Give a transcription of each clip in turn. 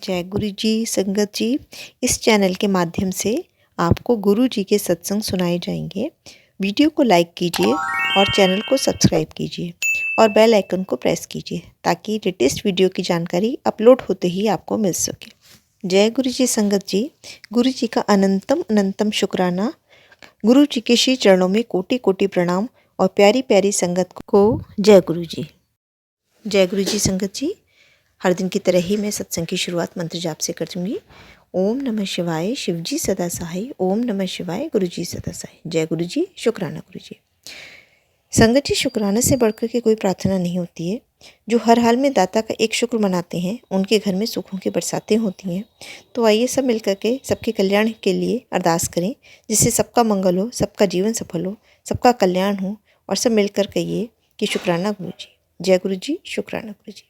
जय गुरु जी। संगत जी, इस चैनल के माध्यम से आपको गुरु जी के सत्संग सुनाए जाएंगे। वीडियो को लाइक कीजिए और चैनल को सब्सक्राइब कीजिए और बेल आइकन को प्रेस कीजिए ताकि लेटेस्ट वीडियो की जानकारी अपलोड होते ही आपको मिल सके। जय गुरु जी। संगत जी, गुरु जी का अनंतम अनंतम शुक्राना। गुरु जी के श्री चरणों में कोटि कोटि प्रणाम और प्यारी प्यारी संगत को जय गुरु जी। जय गुरु जी। संगत जी, हर दिन की तरह ही मैं सत्संग की शुरुआत मंत्र जाप से कर दूंगी। ओम नमः शिवाय, शिव जी सदा सहाय। ओम नमः शिवाय, गुरु जी सदा सहाय। जय गुरु जी। शुक्राना गुरु जी। संगत जी, शुक्राना से बढ़कर के कोई प्रार्थना नहीं होती है। जो हर हाल में दाता का एक शुक्र मनाते हैं उनके घर में सुखों की बरसातें होती हैं। तो आइए सब मिलकर के सबके कल्याण के लिए अरदास करें, जिससे सबका मंगल हो, सबका जीवन सफल हो, सबका कल्याण हो। और सब मिलकर कहिए कि शुक्राना गुरु जी। जय गुरु जी। शुक्राना गुरु जी।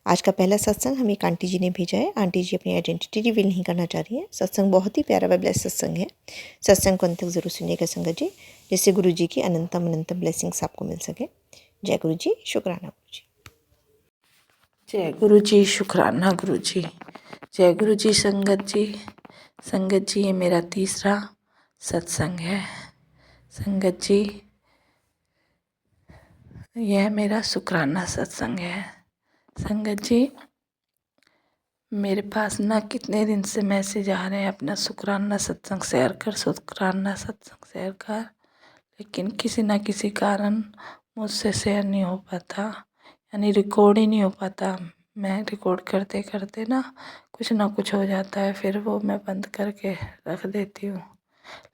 आज का पहला सत्संग हमें एक आंटी जी ने भेजा है। आंटी जी अपनी आइडेंटिटी रिवील नहीं करना चाह रही है। सत्संग बहुत ही प्यारा व ब्लेस सत्संग है। सत्संग को अंत तक जरूर सुनिएगा संगत जी, जिससे गुरु जी की अनंतम अनंतम ब्लेसिंग्स आपको मिल सके। जय गुरु जी। शुक्राना गुरु जी। जय गुरु जी। शुक्राना गुरु जी। जय गुरु जी। संगत जी, संगत जी, ये मेरा तीसरा सत्संग है। संगत जी, यह मेरा शुक्राना सत्संग है। संगत जी, मेरे पास ना कितने दिन से मैसेज आ रहे हैं अपना शुक्राना सत्संग शेयर कर, शुक्राना सत्संग शेयर कर, लेकिन किसी ना किसी कारण मुझसे शेयर नहीं हो पाता, यानी रिकॉर्ड ही नहीं हो पाता। मैं रिकॉर्ड करते करते ना कुछ हो जाता है, फिर वो मैं बंद करके रख देती हूँ।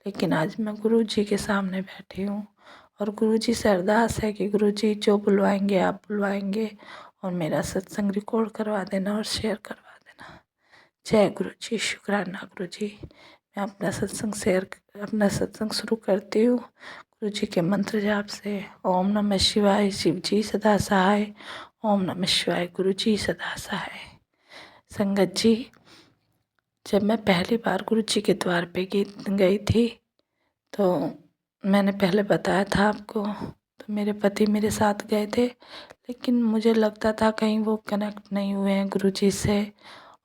लेकिन आज मैं गुरु जी के सामने बैठी हूँ और गुरु जी से अरदास है कि गुरु जी जो बुलवाएंगे आप बुलवाएंगे और मेरा सत्संग रिकॉर्ड करवा देना और शेयर करवा देना। जय गुरु जी। शुक्राना गुरु जी। मैं अपना सत्संग शुरू करती हूँ गुरु जी के मंत्र जाप से। ओम नमः शिवाय, शिव जी सदा सहाय। ओम नमः शिवाय, गुरु जी सदा सहाय। संगत जी, जब मैं पहली बार गुरु जी के द्वार पे गई थी तो मैंने पहले बताया था आपको, तो मेरे पति मेरे साथ गए थे, लेकिन मुझे लगता था कहीं वो कनेक्ट नहीं हुए हैं गुरु जी से।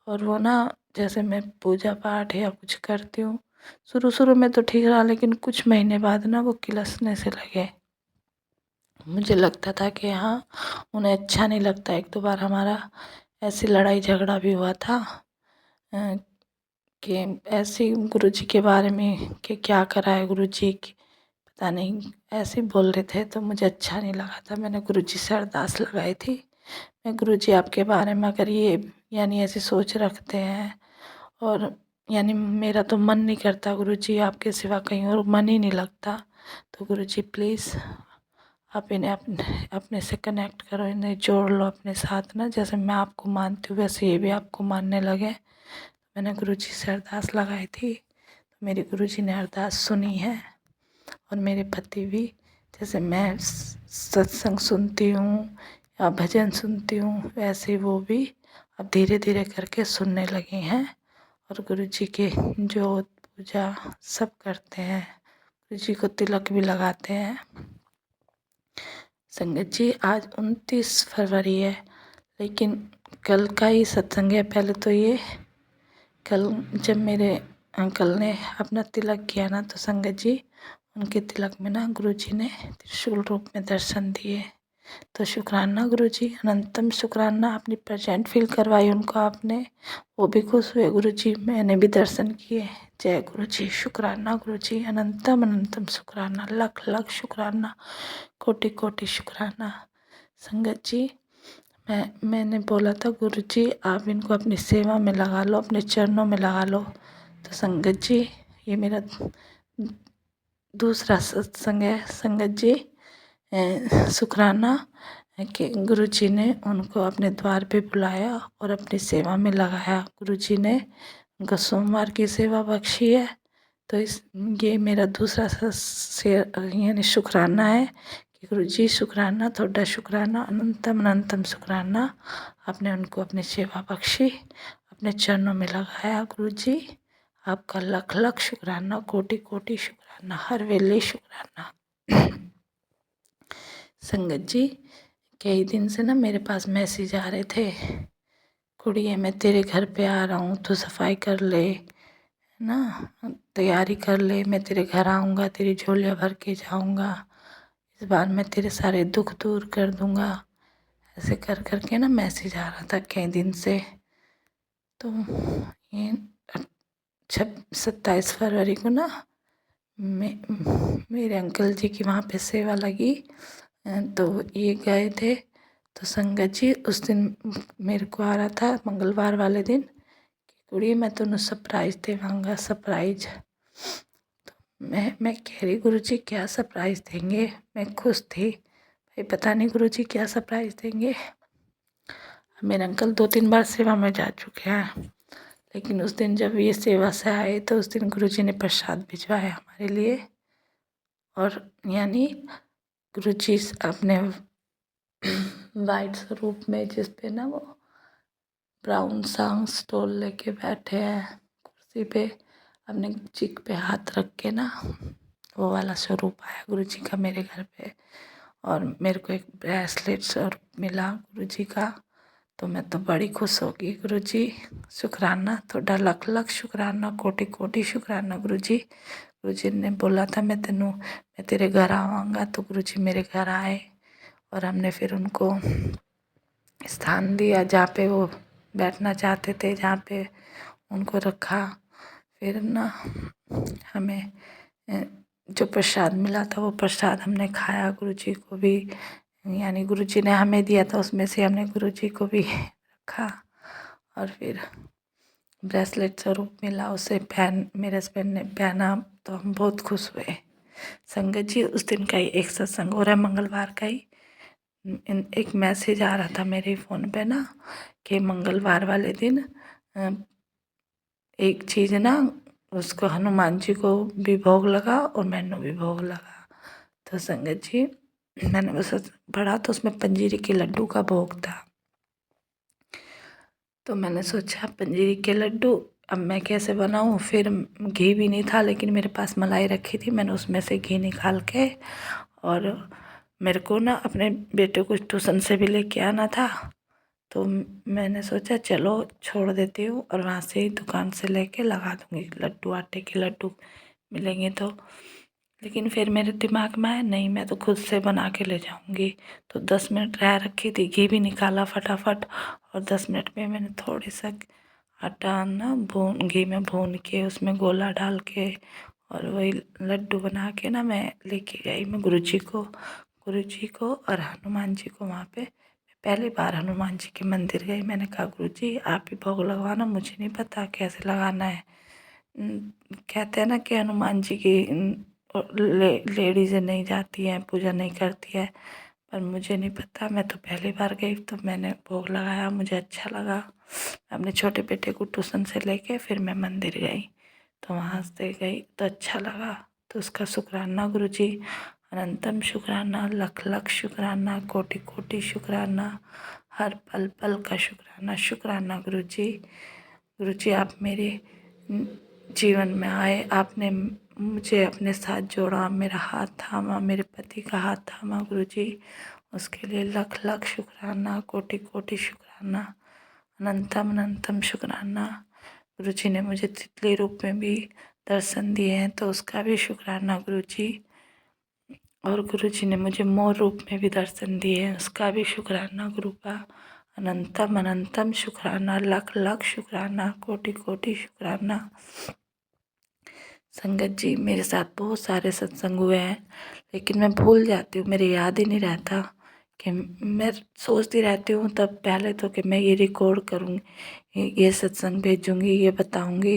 और वो ना, जैसे मैं पूजा पाठ या कुछ करती हूँ, शुरू में तो ठीक रहा, लेकिन कुछ महीने बाद ना वो किलसने से लगे। मुझे लगता था कि हाँ, उन्हें अच्छा नहीं लगता। एक दो बार हमारा ऐसी लड़ाई झगड़ा भी हुआ था कि ऐसे गुरु जी के बारे में कि क्या करा है गुरु जी की, पता नहीं, ऐसे बोल रहे थे, तो मुझे अच्छा नहीं लगा था। मैंने गुरु जी से अरदास लगाई थी, मैं गुरु जी आपके बारे में अगर ये यानी ऐसी सोच रखते हैं, और यानी मेरा तो मन नहीं करता गुरु जी आपके सिवा कहीं और मन ही नहीं लगता, तो गुरु जी प्लीज़ आप इन्हें अपने से कनेक्ट करो, इन्हें जोड़ लो अपने साथ ना। जैसे मैं आपको मानती हूँ वैसे ये भी आपको मानने लगे। मैंने गुरु जी से अरदास लगाई थी, तो मेरे गुरु जी ने अरदास सुनी है। और मेरे पति भी, जैसे मैं सत्संग सुनती हूँ या भजन सुनती हूँ, वैसे वो भी अब धीरे धीरे करके सुनने लगे हैं और गुरु जी के जोत पूजा सब करते हैं, गुरु जी को तिलक भी लगाते हैं। संगत जी, आज 29 फरवरी है, लेकिन कल का ही सत्संग है। पहले तो ये कल जब मेरे अंकल ने अपना तिलक किया ना, तो संगत जी उनके तिलक में ना गुरु जी ने त्रिशूल रूप में दर्शन दिए। तो शुक्राना गुरु जी, अनंतम शुक्राना। अपनी प्रेजेंट फील करवाई उनको आपने, वो भी खुश हुए गुरु जी, मैंने भी दर्शन किए। जय गुरु जी। शुक्राना गुरु जी, अनंतम अनंतम शुक्राना, लख लख शुक्राना, कोटि कोटि शुक्राना। संगत जी, मैंने बोला था गुरु जी आप इनको अपनी सेवा में लगा लो, अपने चरणों में लगा लो। तो संगत जी, ये मेरा दूसरा सत्संग है। संगत जी, शुक्राना कि गुरु जी ने उनको अपने द्वार पे बुलाया और अपनी सेवा में लगाया। गुरु जी ने उनको सोमवार की सेवा बख्शी है। तो ये मेरा दूसरा यानी शुक्राना है कि गुरु जी शुक्राना, थोड़ा शुक्राना, अनंतम अनंतम शुक्राना। आपने उनको अपनी सेवा बख्शी, अपने चरणों में लगाया। गुरु जी आपका लख लख शुक्राना, कोटि कोटि शुक्राना, हर वेले शुक्राना। संगत जी, कई दिन से ना मेरे पास मैसेज आ रहे थे कुड़िए मैं तेरे घर पे आ रहा हूँ, तो सफाई कर ले, है ना, तैयारी कर ले, मैं तेरे घर आऊँगा, तेरी झोलियाँ भर के जाऊँगा, इस बार मैं तेरे सारे दुख दूर कर दूँगा। ऐसे कर कर के ना मैसेज आ रहा था कई दिन से। तो ये 27 फरवरी को ना मेरे अंकल जी की वहाँ पे सेवा लगी, तो ये गए थे। तो संगत जी उस दिन मेरे को आ रहा था मंगलवार वाले दिन कि कुड़ी मैं तैनू सरप्राइज़ देवांगा, सरप्राइज़। तो मैं कह रही गुरुजी क्या सरप्राइज़ देंगे। मैं खुश थी भाई, पता नहीं गुरुजी क्या सरप्राइज़ देंगे। मेरे अंकल 2-3 बार सेवा में जा चुके हैं, लेकिन उस दिन जब ये सेवा से आए तो उस दिन गुरुजी ने प्रसाद भिजवाया हमारे लिए। और यानी गुरुजी अपने वाइट स्वरूप में, जिस पे ना वो ब्राउन सा स्टोल लेके बैठे हैं कुर्सी पे, अपने चिक पे हाथ रख के ना, वो वाला स्वरूप आया गुरुजी का मेरे घर पे। और मेरे को एक ब्रेसलेट स्वरूप मिला गुरुजी का। तो मैं तो बड़ी खुश हो गई। गुरुजी शुक्राना, थोड़ा लख लख शुक्राना, कोटि कोटि शुक्राना गुरुजी। गुरुजी ने बोला था मैं तेरे घर आवांगा, तो गुरुजी मेरे घर आए और हमने फिर उनको स्थान दिया जहाँ पे वो बैठना चाहते थे, जहाँ पे उनको रखा। फिर ना हमें जो प्रसाद मिला था वो प्रसाद हमने खाया, गुरुजी को भी, यानी गुरुजी ने हमें दिया था उसमें से हमने गुरुजी को भी रखा। और फिर ब्रेसलेट स्वरूप मिला, उसे मेरे हस्बैंड ने पहना, तो हम बहुत खुश हुए। संगत जी उस दिन का ही एक सत्संग हो रहा है, मंगलवार का ही। एक मैसेज आ रहा था मेरे फ़ोन पे ना कि मंगलवार वाले दिन एक चीज़ ना, उसको हनुमान जी को भी भोग लगा और मैंने भी भोग लगा। तो संगत जी मैंने बस पढ़ा तो उसमें पंजीरी के लड्डू का भोग था। तो मैंने सोचा पंजीरी के लड्डू अब मैं कैसे बनाऊँ। फिर घी भी नहीं था, लेकिन मेरे पास मलाई रखी थी, मैंने उसमें से घी निकाल के, और मेरे को ना अपने बेटे को ट्यूशन से भी लेके आना था। तो मैंने सोचा चलो छोड़ देती हूँ और वहाँ से ही दुकान से लेके लगा दूँगी लड्डू, आटे के लड्डू मिलेंगे तो। लेकिन फिर मेरे दिमाग में आया नहीं, मैं तो खुद से बना के ले जाऊँगी। तो 10 मिनट रह रखी थी, घी भी निकाला फटाफट, और 10 मिनट में मैंने थोड़ी सा आटा ना घी में भून के उसमें गोला डाल के और वही लड्डू बना के ना मैं लेके गई मैं गुरुजी को और हनुमान जी को। वहाँ पे पहली बार हनुमान जी के मंदिर गई। मैंने कहा गुरुजी आप ही भोग लगवाना, मुझे नहीं पता कैसे लगाना है। कहते हैं ना कि हनुमान जी की लेडीज़ें नहीं जाती हैं, पूजा नहीं करती है, पर मुझे नहीं पता। मैं तो पहली बार गई, तो मैंने भोग लगाया, मुझे अच्छा लगा। अपने छोटे बेटे को ट्यूशन से लेके फिर मैं मंदिर गई, तो वहाँ से गई तो अच्छा लगा। तो उसका शुक्राना गुरुजी, अनंतम शुक्राना, लख लख शुक्राना, कोटि कोटि शुक्राना, हर पल पल का शुक्राना। शुक्राना गुरुजी। गुरुजी आप मेरे जीवन में आए, आपने मुझे अपने साथ जोड़ा, मेरा हाथ थामा, मेरे पति का हाथ थामा गुरुजी, उसके लिए लख लख शुक्राना, कोटि कोटि शुक्राना, अनंतम अनंतम शुक्राना। गुरुजी ने मुझे तितली रूप में भी दर्शन दिए हैं, तो उसका भी शुक्राना गुरुजी। और गुरुजी ने मुझे मोर रूप में भी दर्शन दिए हैं, उसका भी शुक्राना गुरु का। अनंतम अनंतम शुक्राना, लख लख शुक्राना, कोटि कोटि शुक्राना। संगत जी मेरे साथ बहुत सारे सत्संग हुए हैं, लेकिन मैं भूल जाती हूँ, मेरे याद ही नहीं रहता। कि मैं सोचती रहती हूँ तब पहले तो कि मैं ये रिकॉर्ड करूँगी, ये सत्संग भेजूँगी, ये बताऊँगी,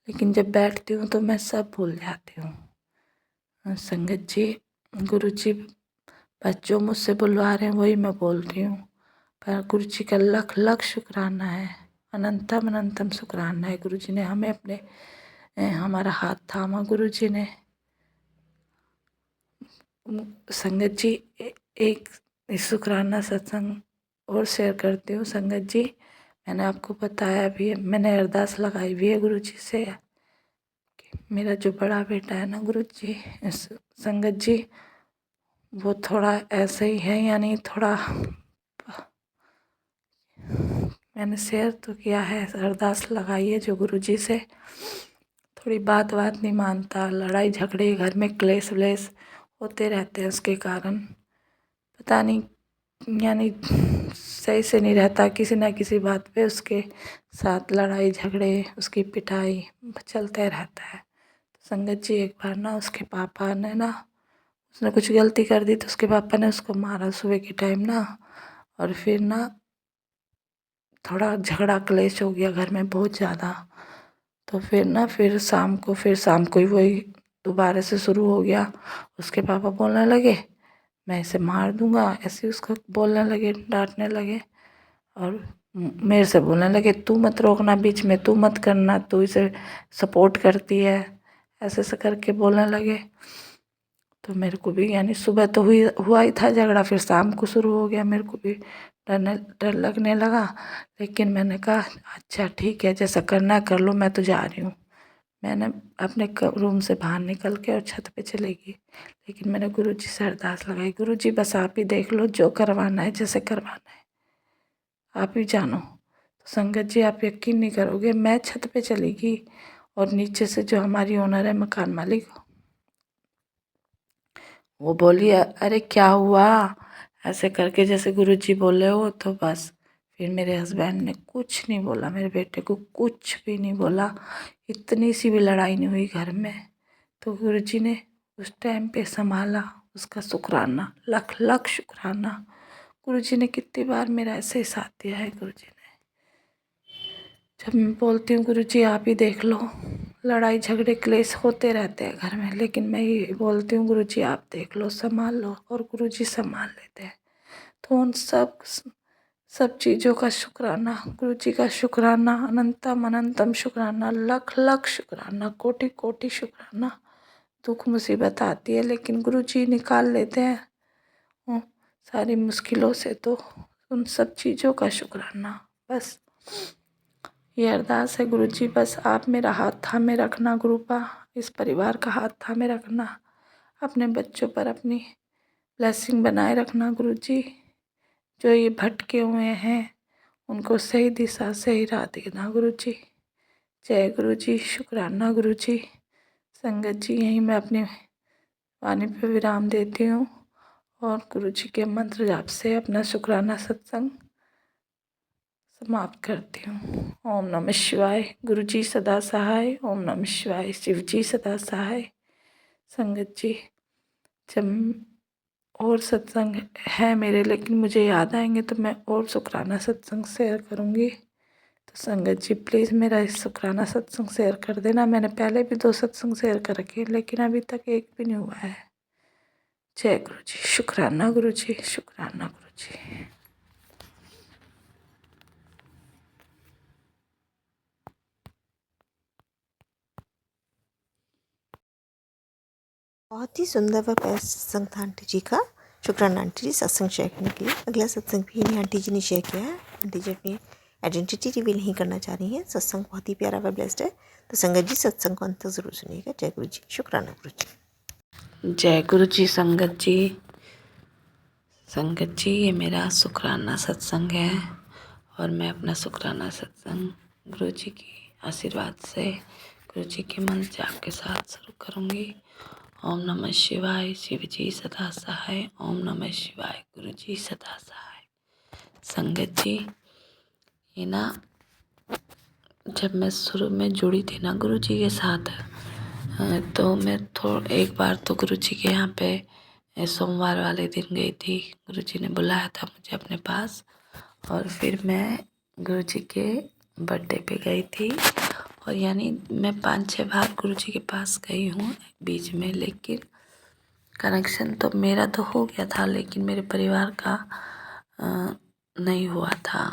लेकिन जब बैठती हूँ तो मैं सब भूल जाती हूँ। संगत जी गुरु जी बस जो मुझसे बुलवा रहे हैं वही मैं बोल रही हूँ, पर गुरु जी का लख लख शुक्राना है, अनंतम अनंतम शुक्राना है। गुरु जी ने हमें हमारा हाथ थामा गुरु जी ने। संगत जी एक शुक्राना सत्संग और शेयर करती हूँ। संगत जी मैंने आपको बताया भी है, मैंने अरदास लगाई भी है गुरु जी से कि मेरा जो बड़ा बेटा है ना गुरु जी, संगत जी वो थोड़ा ऐसे ही है, यानी थोड़ा मैंने शेयर तो किया है, अरदास लगाई है जो गुरुजी से। थोड़ी बात नहीं मानता, लड़ाई झगड़े घर में क्लेश व्लेश होते रहते हैं, उसके कारण पता नहीं, यानी सही से नहीं रहता, किसी ना किसी बात पे उसके साथ लड़ाई झगड़े, उसकी पिटाई चलते रहता है। तो संगत जी एक बार ना उसके पापा ने ना, उसने कुछ गलती कर दी तो उसके पापा ने उसको मारा सुबह के टाइम ना, और फिर ना थोड़ा झगड़ा क्लेश हो गया घर में बहुत ज़्यादा। तो फिर ना फिर शाम को ही वही दोबारा से शुरू हो गया। उसके पापा बोलने लगे मैं इसे मार दूंगा, ऐसे ही उसको बोलने लगे, डांटने लगे, और मेरे से बोलने लगे तू मत रोकना बीच में, तू मत करना, तू इसे सपोर्ट करती है, ऐसे ऐसे करके बोलने लगे। तो मेरे को भी, यानी सुबह तो हुआ ही था झगड़ा, फिर शाम को शुरू हो गया। मेरे को भी डर लगने लगा, लेकिन मैंने कहा अच्छा ठीक है, जैसा करना है कर लो, मैं तो जा रही हूँ। मैंने अपने रूम से बाहर निकल के और छत पे चली गई, लेकिन मैंने गुरुजी से अरदास लगाई, गुरुजी बस आप ही देख लो, जो करवाना है जैसे करवाना है आप ही जानो। तो संगत जी आप यकीन नहीं करोगे, मैं छत पे चली गई और नीचे से जो हमारी ओनर है मकान मालिक, वो बोली अरे क्या हुआ, ऐसे करके जैसे गुरुजी बोले हो। तो बस फिर मेरे हस्बैंड ने कुछ नहीं बोला, मेरे बेटे को कुछ भी नहीं बोला, इतनी सी भी लड़ाई नहीं हुई घर में। तो गुरुजी ने उस टाइम पे संभाला, उसका शुक्राना, लख लख शुक्राना। गुरुजी ने कितनी बार मेरा ऐसे ही साथ दिया है। गुरुजी ने, जब मैं बोलती हूँ गुरुजी आप ही देख लो, लड़ाई झगड़े क्लेश होते रहते हैं घर में, लेकिन मैं ये बोलती हूँ गुरुजी आप देख लो, संभाल लो, और गुरुजी संभाल लेते हैं। तो उन सब चीज़ों का शुक्राना, गुरुजी का शुक्राना, अनंतम अनंतम शुक्राना, लख लख शुक्राना, कोटि कोटि शुक्राना। दुख मुसीबत आती है लेकिन गुरुजी निकाल लेते हैं सारी मुश्किलों से। तो उन सब चीज़ों का शुक्राना, बस ये अरदास है गुरुजी, बस आप मेरा हाथ थामे रखना, गुरुपा इस परिवार का हाथ थामे रखना, अपने बच्चों पर अपनी ब्लेसिंग बनाए रखना गुरुजी। जो ये भटके हुए हैं उनको सही दिशा सही राह देना गुरुजी। जय गुरुजी, शुक्राना गुरुजी। संगत जी यहीं मैं अपनी वाणी पर विराम देती हूँ और गुरुजी के मंत्र जाप से अपना शुक्राना सत्संग समाप्त करती हूँ। ओम नमः शिवाय। गुरुजी सदा सहाय। ओम नमः शिवाय। शिव जी सदा सहाय। संगत जी जब और सत्संग है मेरे, लेकिन मुझे याद आएंगे तो मैं और शुक्राना सत्संग शेयर करूँगी। तो संगत जी प्लीज़ मेरा इस शुक्राना सत्संग शेयर कर देना। मैंने पहले भी 2 सत्संग शेयर कर रखे, लेकिन अभी तक एक भी नहीं हुआ है। जय गुरु जी। शुक्राना गुरु जी, शुक्राना गुरु जी। बहुत ही सुंदर व प्यारा सत्संग था आंटी जी का। शुक्राना आंटी जी सत्संग शेयर करने के लिए। अगला सत्संग भी इन्हीं आंटी जी ने शेयर किया है। आंटी जी अपनी आइडेंटिटी रिवील नहीं करना चाह रही हैं। सत्संग बहुत ही प्यारा व ब्लेस्ड है। तो संगत जी सत्संग को अंत तक ज़रूर सुनिएगा। जय गुरु जी, शुक्राना गुरु जी। जय गुरु जी। संगत जी, संगत जी ये मेरा शुक्राना सत्संग है और मैं अपना शुक्राना सत्संग गुरु जी की आशीर्वाद से, गुरु जी के मंत्र जाप के साथ शुरू करूँगी। ओम नमः शिवाय। शिव जी सदा सहाय। ओम नमः शिवाय। गुरु जी सदा सहाय। संगत जी ये ना, जब मैं शुरू में जुड़ी थी ना गुरु जी के साथ, तो मैं एक बार तो गुरु जी के यहाँ पे सोमवार वाले दिन गई थी। गुरु जी ने बुलाया था मुझे अपने पास, और फिर मैं गुरु जी के बर्थडे पे गई थी। और यानी मैं 5-6 बार गुरु जी के पास गई हूँ बीच में, लेकिन कनेक्शन तो मेरा तो हो गया था, लेकिन मेरे परिवार का नहीं हुआ था।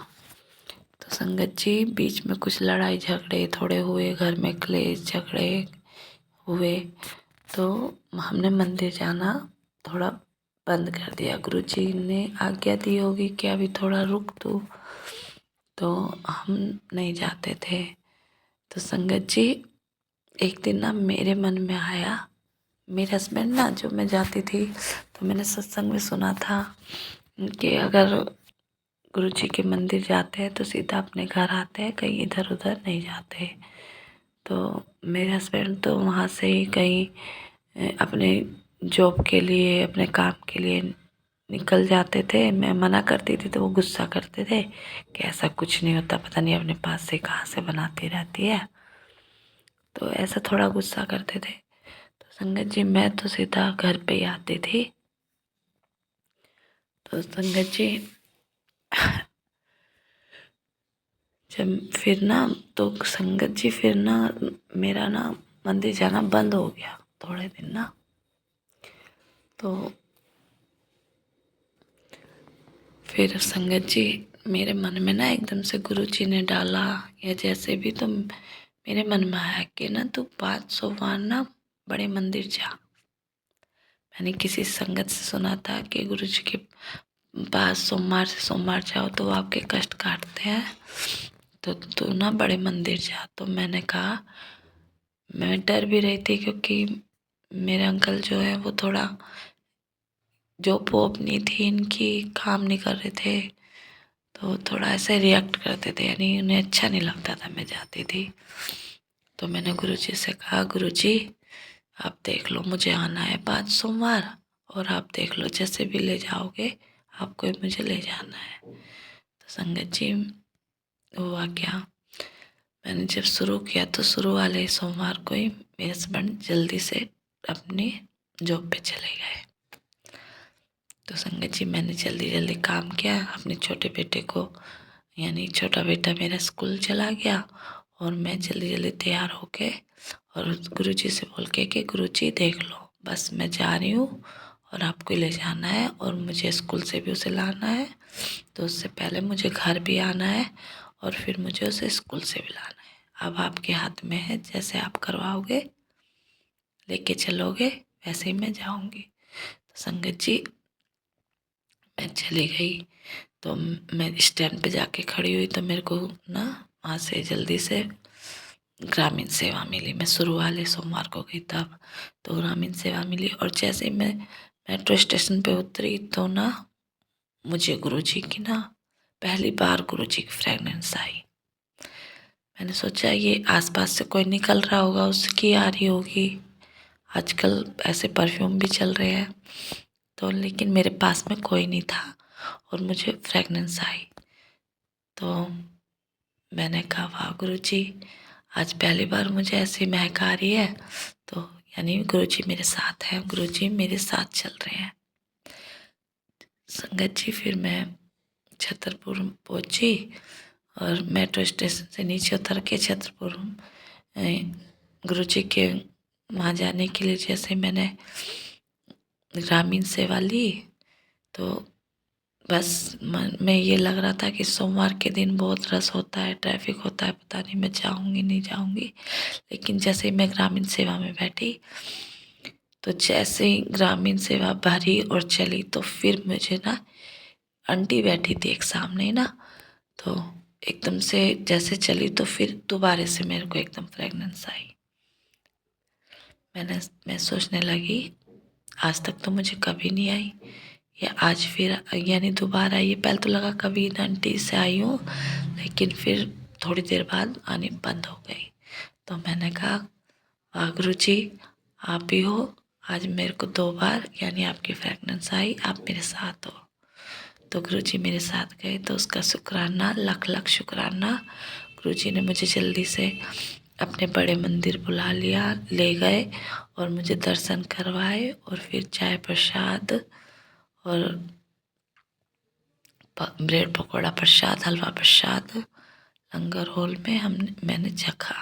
तो संगत जी बीच में कुछ लड़ाई झगड़े थोड़े हुए, घर में क्लेश झगड़े हुए, तो हमने मंदिर जाना थोड़ा बंद कर दिया। गुरुजी ने आज्ञा दी होगी कि अभी थोड़ा रुक दो, तो हम नहीं जाते थे। तो संगत जी एक दिन ना मेरे मन में आया, मेरे हस्बैंड ना, जो मैं जाती थी तो मैंने सत्संग में सुना था कि अगर गुरु जी के मंदिर जाते हैं तो सीधा अपने घर आते हैं, कहीं इधर उधर नहीं जाते। तो मेरे हस्बैंड तो वहाँ से ही कहीं अपने जॉब के लिए, अपने काम के लिए निकल जाते थे। मैं मना करती थी तो वो गुस्सा करते थे कि ऐसा कुछ नहीं होता, पता नहीं अपने पास से कहाँ से बनाती रहती है। तो ऐसा थोड़ा गुस्सा करते थे। तो संगत जी मैं तो सीधा घर पे ही आती थी। तो संगत जी जब फिर ना, तो संगत जी फिर ना मेरा ना मंदिर जाना बंद हो गया थोड़े दिन ना। तो फिर संगत जी मेरे मन में ना एकदम से गुरु जी ने डाला, या जैसे भी, तो मेरे मन में आया कि ना तू 5 सोमवार ना बड़े मंदिर जा। मैंने किसी संगत से सुना था कि गुरु जी के पास सोमवार से सोमवार जाओ तो वो आपके कष्ट काटते हैं, तो तू ना बड़े मंदिर जा। तो मैंने कहा, मैं डर भी रही थी क्योंकि मेरे अंकल जो है वो थोड़ा जॉब वॉब नहीं थी इनकी, काम नहीं कर रहे थे, तो थोड़ा ऐसे रिएक्ट करते थे, यानी उन्हें अच्छा नहीं लगता था मैं जाती थी। तो मैंने गुरुजी से कहा, गुरुजी आप देख लो, मुझे आना है 5 सोमवार, और आप देख लो जैसे भी ले जाओगे, आपको मुझे ले जाना है। तो संगत जी हुआ क्या, मैंने जब शुरू किया तो शुरू वाले सोमवार को ही मेरे हस्बैंड जल्दी से अपनी जॉब पे चले गए। तो संगत जी मैंने जल्दी जल्दी काम किया अपने छोटे बेटे को, यानी छोटा बेटा मेरा स्कूल चला गया, और मैं जल्दी जल्दी तैयार होके और गुरुजी से बोल के कि गुरुजी देख लो, बस मैं जा रही हूँ और आपको ले जाना है, और मुझे स्कूल से भी उसे लाना है, तो उससे पहले मुझे घर भी आना है, और फिर मुझे उसे स्कूल से भी लाना है। अब आपके हाथ में है, जैसे आप करवाओगे, लेके चलोगे, वैसे ही मैं जाऊँगी। तो संगत जी मैं चली गई। तो मैं स्टैंड पे जाके खड़ी हुई तो मेरे को ना वहाँ से जल्दी से ग्रामीण सेवा मिली। मैं शुरू वाले सोमवार को गई तब, तो ग्रामीण सेवा मिली, और जैसे ही मैं मेट्रो स्टेशन पे उतरी तो ना मुझे गुरुजी की ना पहली बार गुरुजी की फ्रेगनेंस आई। मैंने सोचा ये आसपास से कोई निकल रहा होगा, उसकी आ रही होगी, आजकल ऐसे परफ्यूम भी चल रहे हैं। तो लेकिन मेरे पास में कोई नहीं था और मुझे फ्रेगनेंस आई। तो मैंने कहा, वाह गुरुजी, आज पहली बार मुझे ऐसी महक आ रही है। तो यानी गुरुजी मेरे साथ हैं, गुरुजी मेरे साथ चल रहे हैं। संगत जी फिर मैं छतरपुर पहुंची, और मेट्रो स्टेशन से नीचे उतर के छतरपुर गुरुजी के वहाँ जाने के लिए जैसे मैंने ग्रामीण सेवा ली, तो बस मन में ये लग रहा था कि सोमवार के दिन बहुत रश होता है, ट्रैफिक होता है, पता नहीं मैं जाऊंगी नहीं जाऊंगी। लेकिन जैसे ही मैं ग्रामीण सेवा में बैठी, तो जैसे ही ग्रामीण सेवा भरी और चली, तो फिर मुझे ना आंटी बैठी थी एक सामने ना, तो एकदम से जैसे चली तो फिर दोबारा से मेरे को एकदम फ्रेगनेंस आई। मैं सोचने लगी, आज तक तो मुझे कभी नहीं आई, या आज फिर यानी दोबारा आई। पहले तो लगा कभी आंटी से आई हूँ, लेकिन फिर थोड़ी देर बाद आनी बंद हो गई। तो मैंने कहा, वाह गुरुजी आप ही हो, आज मेरे को 2 बार यानी आपकी फ्रेगनेंस आई, आप मेरे साथ हो। तो गुरुजी मेरे साथ गए, तो उसका शुक्राना, लाख लाख शुक्राना। गुरुजी ने मुझे जल्दी से अपने बड़े मंदिर बुला लिया, ले गए और मुझे दर्शन करवाए, और फिर चाय प्रसाद और ब्रेड पकौड़ा प्रसाद, हलवा प्रसाद लंगर हॉल में मैंने चखा,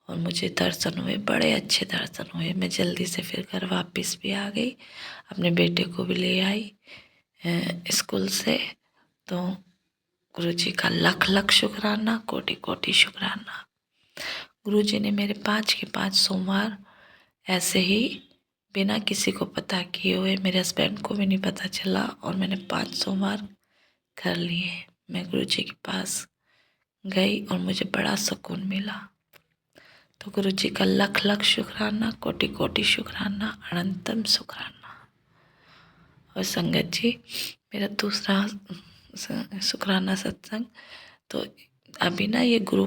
और मुझे दर्शन हुए, बड़े अच्छे दर्शन हुए। मैं जल्दी से फिर घर वापस भी आ गई, अपने बेटे को भी ले आई स्कूल से। तो गुरुजी का लाख लाख शुक्राना, कोटि कोटि शुक्राना। गुरुजी ने मेरे 5 के 5 सोमवार ऐसे ही बिना किसी को पता किए हुए, मेरे हस्बैंड को भी नहीं पता चला, और मैंने 5 सोमवार कर लिए। मैं गुरुजी के पास गई और मुझे बड़ा सुकून मिला। तो गुरुजी का लाख लाख शुक्राना, कोटि कोटि शुक्राना, अनंतम शुक्राना। और संगत जी मेरा दूसरा शुक्राना सत्संग। तो अभी ना ये गुरु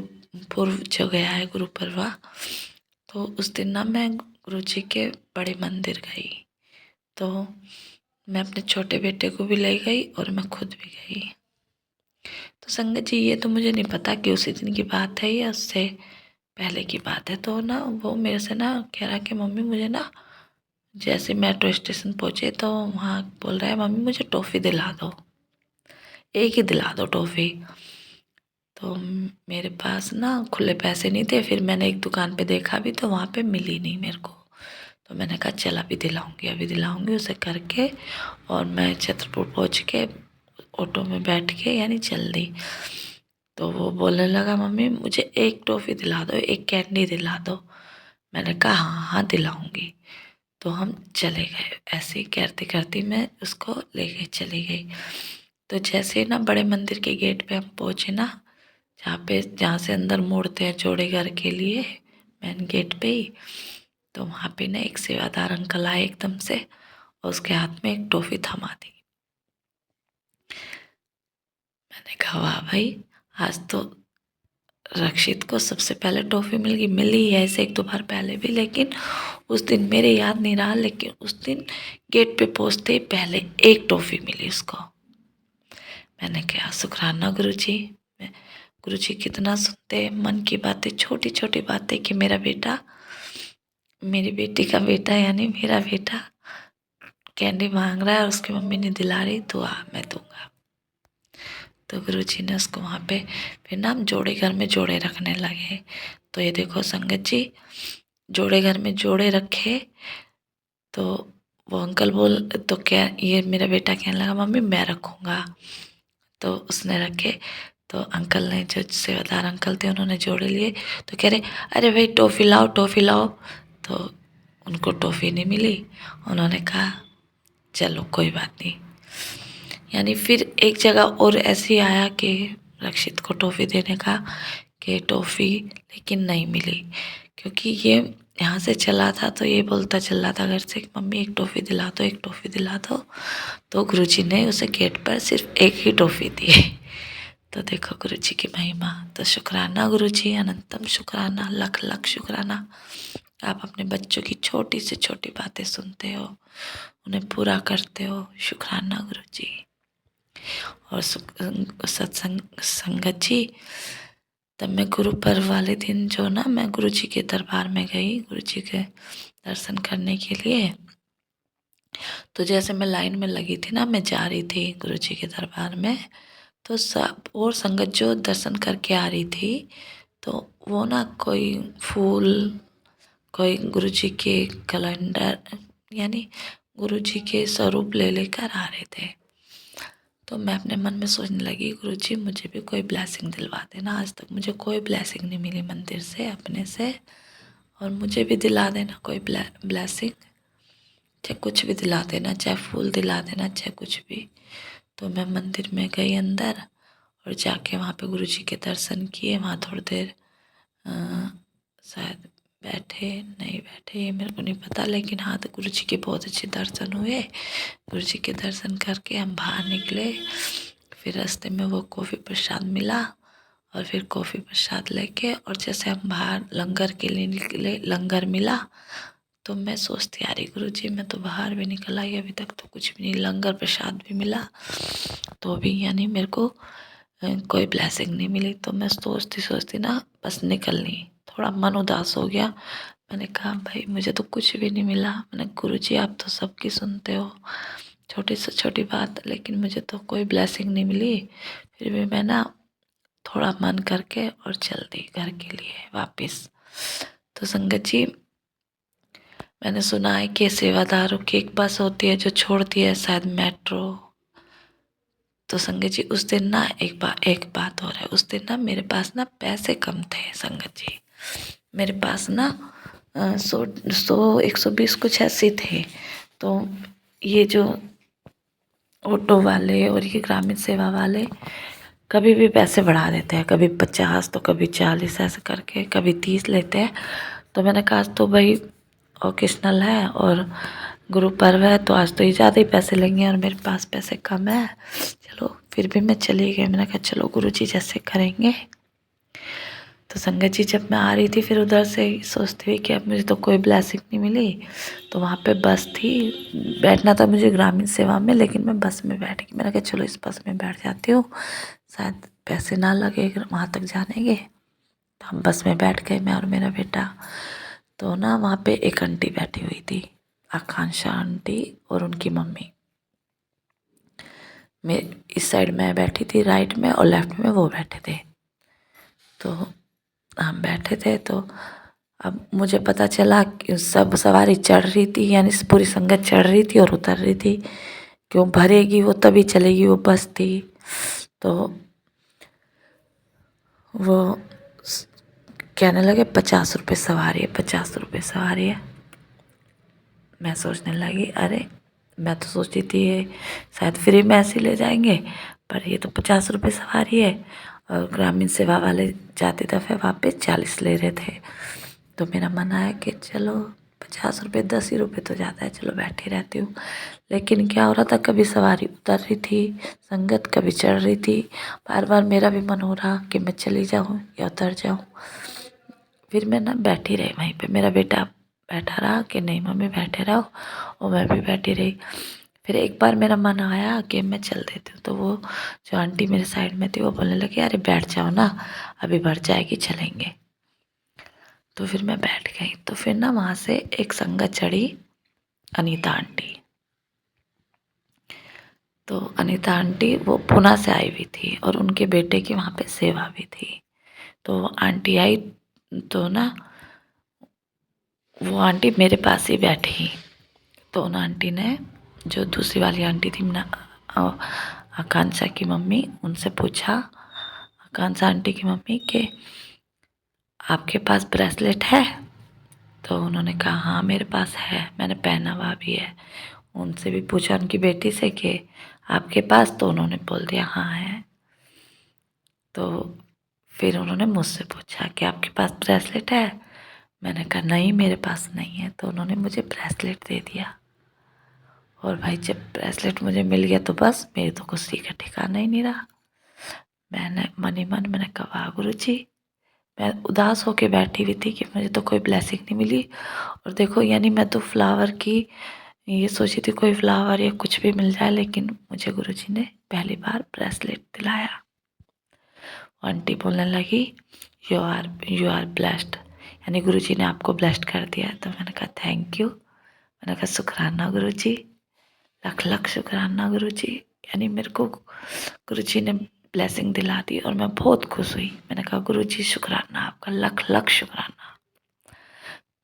पूर्व जो गया है, गुरु पर्वा, तो उस दिन ना मैं गुरु जी के बड़े मंदिर गई। तो मैं अपने छोटे बेटे को भी ले गई और मैं खुद भी गई। तो संगत जी ये तो मुझे नहीं पता कि उसी दिन की बात है या उससे पहले की बात है। तो ना वो मेरे से ना कह रहा कि मम्मी मुझे ना, जैसे मेट्रो स्टेशन पहुँचे तो वहाँ बोल रहा है मम्मी मुझे टॉफ़ी दिला दो, एक ही दिला दो टॉफ़ी। तो मेरे पास ना खुले पैसे नहीं थे। फिर मैंने एक दुकान पे देखा भी तो वहाँ पे मिली नहीं मेरे को। तो मैंने कहा चल अभी दिलाऊंगी उसे करके। और मैं छतरपुर पहुँच के ऑटो में बैठ के यानी चल दी। तो वो बोलने लगा मम्मी मुझे एक टॉफ़ी दिला दो, एक कैंडी दिला दो। मैंने कहा हाँ हाँ दिलाऊंगी। तो हम चले गए, ऐसे ही करते करते मैं उसको लेके चली गई। तो जैसे ना बड़े मंदिर के गेट पे हम पहुँचे ना, जहाँ से अंदर मोड़ते हैं जोड़े घर के लिए, मेन गेट पे ही, तो वहाँ पे ना एक सेवादार अंकल आए एकदम से और उसके हाथ में एक टॉफ़ी थमा दी। मैंने कहा वाह भाई, आज तो रक्षित को सबसे पहले टॉफ़ी मिली है ऐसे एक दो बार पहले भी, लेकिन उस दिन मेरे याद नहीं रहा। लेकिन उस दिन गेट पे पहुँचते ही पहले एक टॉफ़ी मिली उसको। मैंने कहा शुक्राना गुरुजी। गुरुजी कितना सुनते हैं मन की बातें, छोटी छोटी बातें, कि मेरा बेटा, मेरी बेटी का बेटा यानी मेरा बेटा कैंडी मांग रहा है और उसकी मम्मी ने दिला रही, तो मैं दूंगा। तो गुरुजी ने उसको वहाँ पे फिर ना हम जोड़े घर में जोड़े रखने लगे। तो ये देखो संगत जी, जोड़े घर में जोड़े रखे। तो वो अंकल तो क्या, ये मेरा बेटा कहने लगा मम्मी मैं रखूँगा। तो उसने रखे। तो अंकल ने, जो सेवादार अंकल थे, उन्होंने जोड़े लिए। तो कह रहे अरे भाई टॉफ़ी लाओ टॉफ़ी लाओ। तो उनको टॉफ़ी नहीं मिली। उन्होंने कहा चलो कोई बात नहीं। यानी फिर एक जगह और ऐसे ही आया कि रक्षित को टॉफ़ी देने का, कि टॉफ़ी लेकिन नहीं मिली। क्योंकि ये यहाँ से चला था तो ये बोलता चल रहा था घर से कि मम्मी एक टॉफ़ी दिला दो, एक टॉफ़ी दिला दो। तो गुरुजी ने उसे गेट पर सिर्फ एक ही टॉफ़ी दी। तो देखो गुरुजी की महिमा। तो शुक्राना गुरुजी, अनंतम शुक्राना, लख लख शुक्राना। आप अपने बच्चों की छोटी से छोटी बातें सुनते हो, उन्हें पूरा करते हो। शुक्राना गुरुजी। और सत्संग संगत जी, तब मैं गुरु पर्व वाले दिन जो ना मैं गुरुजी के दरबार में गई, गुरुजी के दर्शन करने के लिए। तो जैसे मैं लाइन में लगी थी ना, मैं जा रही थी गुरुजी के दरबार में, तो सब और संगत जो दर्शन करके आ रही थी, तो वो ना कोई फूल, कोई गुरुजी के कैलेंडर यानी गुरुजी के स्वरूप ले लेकर आ रहे थे। तो मैं अपने मन में सोचने लगी गुरुजी मुझे भी कोई ब्लेसिंग दिलवा देना, आज तक मुझे कोई ब्लेसिंग नहीं मिली मंदिर से अपने से, और मुझे भी दिला देना कोई ब्लेसिंग, चाहे कुछ भी दिला देना, चाहे फूल दिला देना, चाहे कुछ भी। तो मैं मंदिर में गई अंदर और जाके वहाँ पे गुरुजी के दर्शन किए। वहाँ थोड़ी देर शायद बैठे नहीं बैठे ये मेरे को नहीं पता, लेकिन हाँ तो गुरुजी के बहुत अच्छे दर्शन हुए। गुरुजी के दर्शन करके हम बाहर निकले। फिर रास्ते में वो कॉफ़ी प्रसाद मिला और फिर कॉफ़ी प्रसाद लेके, और जैसे हम बाहर लंगर के लिए निकले, लंगर मिला। तो मैं सोचती आ रही गुरुजी मैं तो बाहर भी निकल आई, अभी तक तो कुछ भी नहीं, लंगर प्रसाद भी मिला तो भी यानी मेरे को कोई ब्लेसिंग नहीं मिली। तो मैं सोचती सोचती ना बस निकलनी, थोड़ा मन उदास हो गया। मैंने कहा भाई मुझे तो कुछ भी नहीं मिला। मैंने गुरुजी आप तो सबकी सुनते हो, छोटी से छोटी बात, लेकिन मुझे तो कोई ब्लेसिंग नहीं मिली। फिर भी मैं ना थोड़ा मन करके और चल दी घर के लिए वापस। तो संगत जी, मैंने सुना है कि सेवादारों की एक बस होती है जो छोड़ती है शायद मेट्रो। तो संगत जी उस दिन ना एक बात हो रहा है, उस दिन ना मेरे पास ना पैसे कम थे संगत जी। मेरे पास ना 120 कुछ ऐसे थे। तो ये जो ऑटो वाले और ये ग्रामीण सेवा वाले कभी भी पैसे बढ़ा देते हैं, कभी 50 तो कभी 40 ऐसे करके, कभी 30 लेते हैं। तो मैंने कहा आज तो भाई ओकेशनल है और गुरु पर्व है, तो आज तो ये ज़्यादा ही पैसे लेंगे और मेरे पास पैसे कम है, चलो फिर भी मैं चली गई। मैंने कहा चलो गुरुजी जैसे करेंगे। तो संगत जी जब मैं आ रही थी फिर उधर से सोचती हुई कि अब मुझे तो कोई ब्लेसिंग नहीं मिली, तो वहाँ पे बस थी, बैठना था मुझे ग्रामीण सेवा में, लेकिन मैं बस में बैठ गई। मैंने कहा चलो इस बस में बैठ जाती हूँ, शायद पैसे ना लगे वहाँ तक जाने के। तो हम बस में बैठ गए, मैं और मेरा बेटा। तो ना वहाँ पे एक आंटी बैठी हुई थी, आकांक्षा आंटी और उनकी मम्मी। मैं इस साइड में बैठी थी राइट में, और लेफ्ट में वो बैठे थे। तो हम बैठे थे, तो अब मुझे पता चला कि सब सवारी चढ़ रही थी, यानी पूरी संगत चढ़ रही थी और उतर रही थी। क्यों भरेगी वो तभी चलेगी, वो बस थी। तो वो कहने लगे 50 रुपये सवारी है, 50 रुपये सवारी है। मैं सोचने लगी अरे, मैं तो सोचती थी ये शायद फ्री में ऐसे ले जाएंगे, पर ये तो 50 रुपये सवारी है। और ग्रामीण सेवा वाले जाते दफ़े वहाँ पे 40 ले रहे थे। तो मेरा मन आया कि चलो 50 रुपये, 10 ही रुपये तो जाता है, चलो बैठी रहती हूँ। लेकिन क्या हो रहा था, कभी सवारी उतर रही थी संगत, कभी चढ़ रही थी। बार बार मेरा भी मन हो रहा कि मैं चली जाऊँ या उतर जाऊँ। फिर मैं ना बैठी रही वहीं पे, मेरा बेटा बैठा रहा कि नहीं मम्मी बैठे रहो, और मैं भी बैठी रही। फिर एक बार मेरा मन आया कि मैं चल देती हूँ, तो वो जो आंटी मेरे साइड में थी वो बोलने लगी अरे बैठ जाओ ना, अभी बढ़ जाएगी चलेंगे। तो फिर मैं बैठ गई। तो फिर ना वहाँ से एक संगत चढ़ी, अनीता आंटी। तो अनीता आंटी वो पुणे से आई हुई थी, और उनके बेटे की वहाँ पे सेवा भी थी। तो आंटी आई, तो ना वो आंटी मेरे पास ही बैठी। तो उन आंटी ने, जो दूसरी वाली आंटी थी ना, आकांक्षा की मम्मी, उनसे पूछा, आकांक्षा आंटी की मम्मी, कि आपके पास ब्रेसलेट है? तो उन्होंने कहा हाँ मेरे पास है, मैंने पहना हुआ भी है। उनसे भी पूछा उनकी बेटी से कि आपके पास? तो उन्होंने बोल दिया हाँ है। तो फिर उन्होंने मुझसे पूछा कि आपके पास ब्रेसलेट है? मैंने कहा नहीं मेरे पास नहीं है। तो उन्होंने मुझे ब्रेसलेट दे दिया। और भाई जब ब्रेसलेट मुझे मिल गया तो बस मेरी तो खुशी का ठिकाना ही नहीं रहा। मैंने मन ही मन मैंने कहा वाह गुरुजी, मैं उदास होके बैठी हुई थी कि मुझे तो कोई ब्लेसिंग नहीं मिली। और देखो यानी मैं तो फ्लावर की ये सोची थी कोई फ्लावर या कुछ भी मिल जाए, लेकिन मुझे गुरुजी ने पहली बार ब्रेसलेट दिलाया। आंटी बोलने लगी यू आर ब्लेस्ड, यानी गुरुजी ने आपको ब्लेस्ड कर दिया। तो मैंने कहा थैंक यू। मैंने कहा शुक्राना गुरुजी, लख लख शुक्राना गुरुजी, यानी मेरे को गुरुजी ने ब्लेसिंग दिला दी और मैं बहुत खुश हुई। मैंने कहा गुरुजी शुक्राना आपका, लख लख शुक्राना।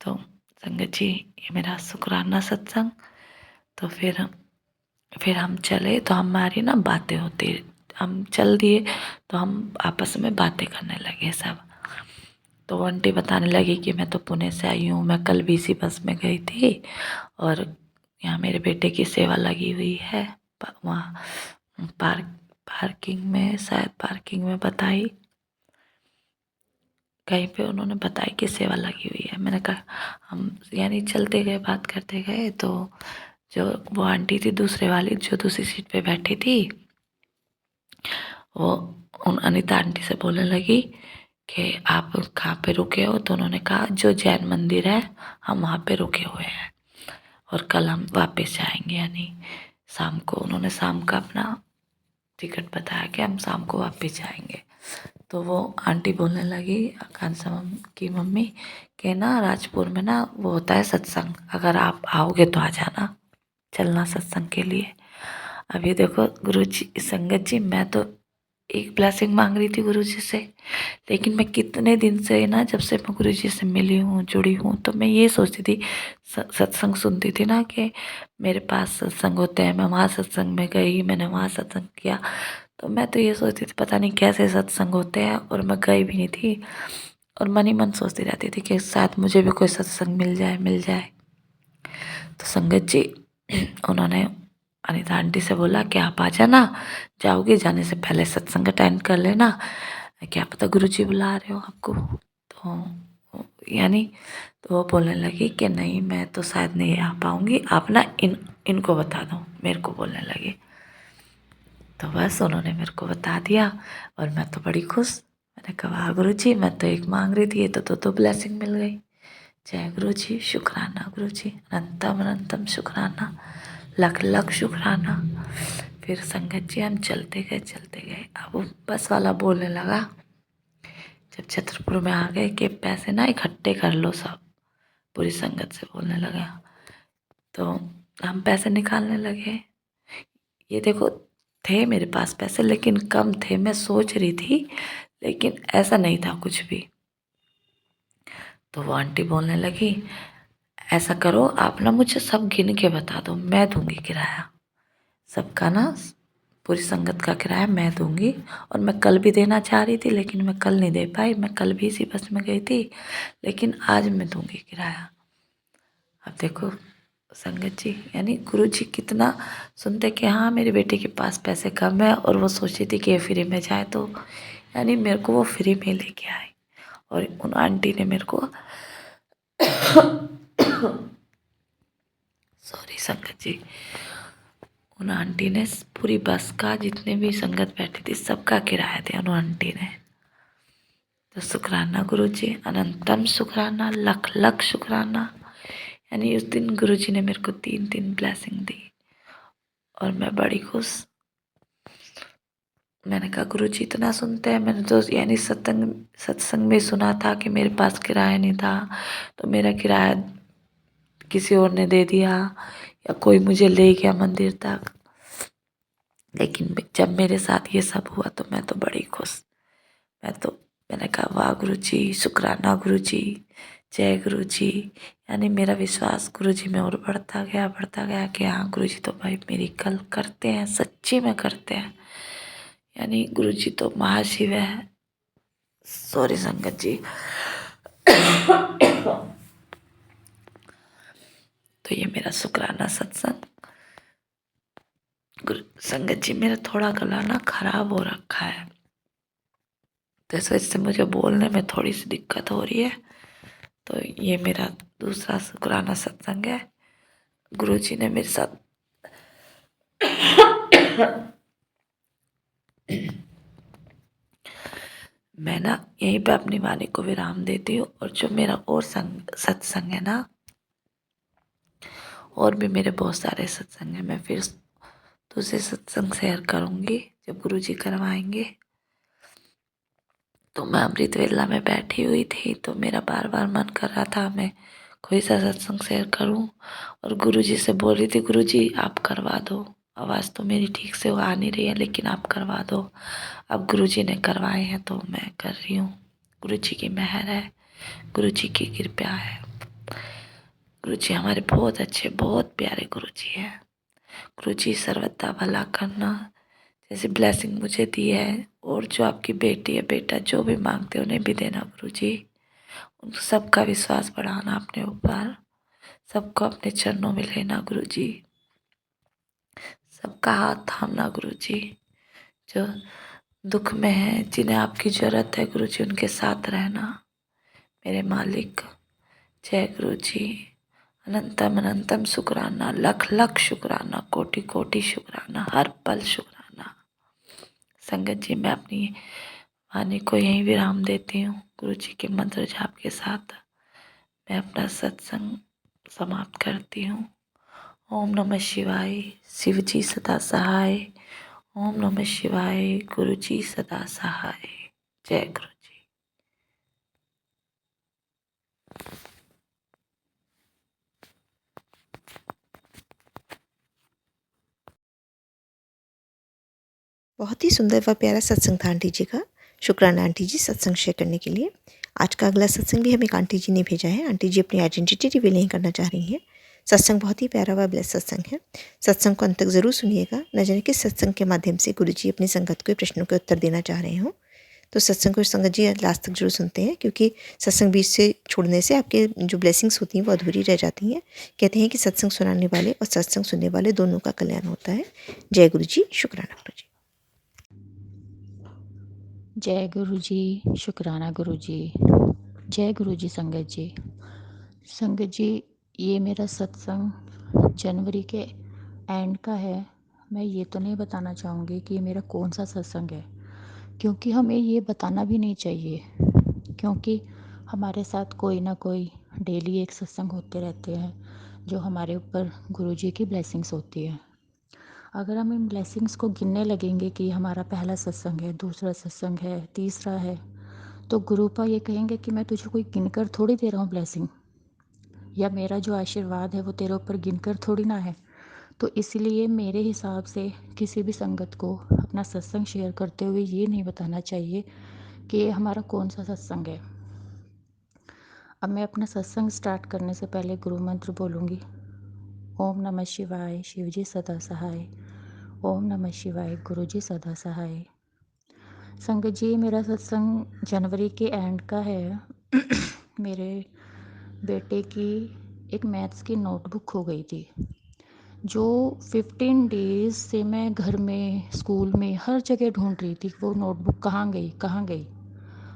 तो संगत जी ये मेरा शुक्राना सत्संग। तो फिर हम चले, तो हमारी ना बातें होती, हम चल दिए तो हम आपस में बातें करने लगे सब। तो वो आंटी बताने लगी कि मैं तो पुणे से आई हूँ, मैं कल भी इसी बस में गई थी, और यहाँ मेरे बेटे की सेवा लगी हुई है। वहाँ पार्किंग में, शायद पार्किंग में बताई, कहीं पे उन्होंने बताई कि सेवा लगी हुई है। मैंने कहा हम यानी चलते गए बात करते गए। तो जो वो आंटी थी दूसरे वाली, जो दूसरी सीट पे बैठी थी, वो उन अनीता आंटी से बोलने लगी कि आप कहाँ पे रुके हो? तो उन्होंने कहा जो जैन मंदिर है हम वहाँ पे रुके हुए हैं, और कल हम वापस जाएंगे, यानी शाम को। उन्होंने शाम का अपना टिकट बताया कि हम शाम को वापस जाएंगे। तो वो आंटी बोलने लगी आकांक्षा की मम्मी कि ना राजपुर में ना वो होता है सत्संग, अगर आप आओगे तो आ जाना, चलना सत्संग के लिए। अब ये देखो गुरुजी, संगत जी, मैं तो एक ब्लेसिंग मांग रही थी गुरुजी से, लेकिन मैं कितने दिन से ना, जब से मैं गुरुजी से मिली हूँ, जुड़ी हूँ, तो मैं ये सोचती थी, सत्संग सुनती थी ना कि मेरे पास सत्संग होते हैं, मैं वहाँ सत्संग में गई, मैंने वहाँ सत्संग किया। तो मैं तो ये सोचती थी पता नहीं कैसे सत्संग होते हैं, और मैं गई भी नहीं थी, और मन ही मन सोचती रहती थी कि शायद मुझे भी कोई सत्संग मिल जाए, मिल जाए। तो संगत जी उन्होंने अनीता आंटी से बोला कि आप आ जाना, जाओगे जाने से पहले सत्संग अटेंड कर लेना, क्या पता गुरुजी बुला रहे हो आपको। तो यानी तो वो बोलने लगी कि नहीं मैं तो शायद नहीं आ पाऊँगी, आप ना इनको बता दो, मेरे को बोलने लगी। तो बस उन्होंने मेरे को बता दिया और मैं तो बड़ी खुश। मैंने कहा वाह गुरु जी, मैं तो एक मांग रही थी, ये तो ब्लेसिंग मिल गई। जय गुरु जी, शुक्राना गुरु जी, अनंतम अनंतम शुक्राना, लख लख शुक्राना। फिर संगत जी हम चलते गए। अब वो बस वाला बोलने लगा, जब छतरपुर में आ गए, कि पैसे ना इकट्ठे कर लो सब, पूरी संगत से बोलने लगा। तो हम पैसे निकालने लगे। ये देखो, थे मेरे पास पैसे लेकिन कम थे, मैं सोच रही थी, लेकिन ऐसा नहीं था कुछ भी। तो वो आंटी बोलने लगी, ऐसा करो आप ना मुझे सब गिन के बता दो, मैं दूंगी किराया सबका ना, पूरी संगत का किराया मैं दूंगी। और मैं कल भी देना चाह रही थी लेकिन मैं कल नहीं दे पाई, मैं कल भी इसी बस में गई थी, लेकिन आज मैं दूंगी किराया। अब देखो संगत जी, यानी गुरु जी कितना सुनते कि हाँ मेरी बेटी के पास पैसे कम है, और वो सोची थी कि ये फ्री में जाए, तो यानी मेरे को वो फ्री में लेके आई। और उन आंटी ने मेरे को सॉरी संगत जी, उन आंटी ने पूरी बस का, जितने भी संगत बैठी थी, सबका किराया दिया उन आंटी ने। तो शुक्राना गुरु जी, अनंतम शुक्राना, लख लख शुक्राना। यानी उस दिन गुरु जी ने मेरे को 3 ब्लेसिंग दी और मैं बड़ी खुश। मैंने कहा गुरु जी इतना सुनते हैं, मैंने तो यानी सत्संग में सुना था कि मेरे पास किराया नहीं था, तो मेरा किराया किसी और ने दे दिया या कोई मुझे ले गया मंदिर तक। लेकिन जब मेरे साथ ये सब हुआ तो मैं तो बड़ी खुश। मैंने कहा वाह गुरु जी, शुक्राना गुरु जी, जय गुरु जी। यानी मेरा विश्वास गुरु जी में और बढ़ता गया कि हाँ गुरु जी तो भाई मेरी कल करते हैं, सच्ची में करते हैं। यानी गुरु जी तो महाशिव है। सॉरी संगत जी। तो ये मेरा शुक्राना सत्संग। गुरु संगत जी, मेरा थोड़ा गला ना खराब हो रखा है, तो इस वजह से मुझे बोलने में थोड़ी सी दिक्कत हो रही है। तो ये मेरा दूसरा शुक्राना सत्संग है। गुरु जी ने मेरे साथ मैं ना यहीं पे अपनी वाणी को विराम देती हूँ। और जो मेरा और सत्संग है ना, और भी मेरे बहुत सारे सत्संग हैं, मैं फिर दूसरे सत्संग शेयर करूँगी जब गुरु जी करवाएंगे। तो मैं अमृत वेला में बैठी हुई थी, तो मेरा बार बार मन कर रहा था मैं कोई सा सत्संग शेयर करूं, और गुरु जी से बोल रही थी गुरु जी आप करवा दो, आवाज़ तो मेरी ठीक से आ नहीं रही है लेकिन आप करवा दो। अब गुरु जी ने करवाए हैं तो मैं कर रही हूँ। गुरु जी की मेहर है, गुरु जी की कृपा है। गुरु जी हमारे बहुत अच्छे, बहुत प्यारे गुरु जी हैं। गुरु जी सर्वदा भला करना, जैसे ब्लेसिंग मुझे दी है, और जो आपकी बेटी है बेटा जो भी मांगते हैं उन्हें भी देना गुरु जी। उन सबका विश्वास बढ़ाना अपने ऊपर, सबको अपने चरणों में लेना गुरु जी, सबका हाथ थामना गुरु जी। जो दुख में है, जिन्हें आपकी ज़रूरत है गुरु जी, उनके साथ रहना मेरे मालिक। जय गुरु जी, अनंतम अनंतम शुक्राना, लख लख शुक्राना, कोटि कोटि शुक्राना, हर पल शुक्राना। संगत जी, मैं अपनी वाणी को यहीं विराम देती हूँ। गुरु जी के मंत्र जाप के साथ मैं अपना सत्संग समाप्त करती हूँ। ओम नमः शिवाय, शिव जी सदा सहाय। ओम नमः शिवाय, गुरु जी सदा सहाय। जय गुरु जी। बहुत ही सुंदर व प्यारा सत्संग था आंटी जी का। शुक्राना आंटी जी सत्संग शेयर करने के लिए। आज का अगला सत्संग भी हमें एक आंटी जी ने भेजा है। आंटी जी अपनी आइडेंटिटी रिवील नहीं करना चाह रही हैं। सत्संग बहुत ही प्यारा व ब्लेस सत्संग है। सत्संग को अंत तक ज़रूर सुनिएगा। न जाने किस सत्संग के माध्यम से गुरु जी अपनी संगत को प्रश्नों के उत्तर देना चाह रहे हों। तो सत्संग को संगत जी लास्ट तक जरूर सुनते हैं, क्योंकि सत्संग बीच से छोड़ने से आपके जो ब्लेसिंग्स होती हैं वो अधूरी रह जाती हैं। कहते हैं कि सत्संग सुनाने वाले और सत्संग सुनने वाले दोनों का कल्याण होता है। जय गुरु जी, शुक्राना गुरु जी। जय गुरु जी, शुक्राना गुरु जी, जय गुरु जी। संगत जी, संगत जी, ये मेरा सत्संग जनवरी के एंड का है। मैं ये तो नहीं बताना चाहूँगी कि ये मेरा कौन सा सत्संग है, क्योंकि हमें ये बताना भी नहीं चाहिए, क्योंकि हमारे साथ कोई ना कोई डेली एक सत्संग होते रहते हैं जो हमारे ऊपर गुरुजी की ब्लेसिंग्स होती है। अगर हम इन ब्लेसिंग्स को गिनने लगेंगे कि हमारा पहला सत्संग है, दूसरा सत्संग है, तीसरा है, तो गुरुपा ये कहेंगे कि मैं तुझे कोई गिनकर थोड़ी दे रहा हूँ ब्लेसिंग, या मेरा जो आशीर्वाद है वो तेरे ऊपर गिनकर थोड़ी ना है। तो इसलिए मेरे हिसाब से किसी भी संगत को अपना सत्संग शेयर करते हुए ये नहीं बताना चाहिए कि ये हमारा कौन सा सत्संग है। अब मैं अपना सत्संग स्टार्ट करने से पहले गुरु मंत्र बोलूँगी। ओम नमः शिवाय, शिवजी सदा सहाय। ओम नमः शिवाय, गुरुजी सदा सहाय। संगत जी, मेरा सत्संग जनवरी के एंड का है। मेरे बेटे की एक मैथ्स की नोटबुक खो गई थी, जो 15 डेज़ से मैं घर में, स्कूल में, हर जगह ढूंढ रही थी वो नोटबुक कहाँ गई कहाँ गई।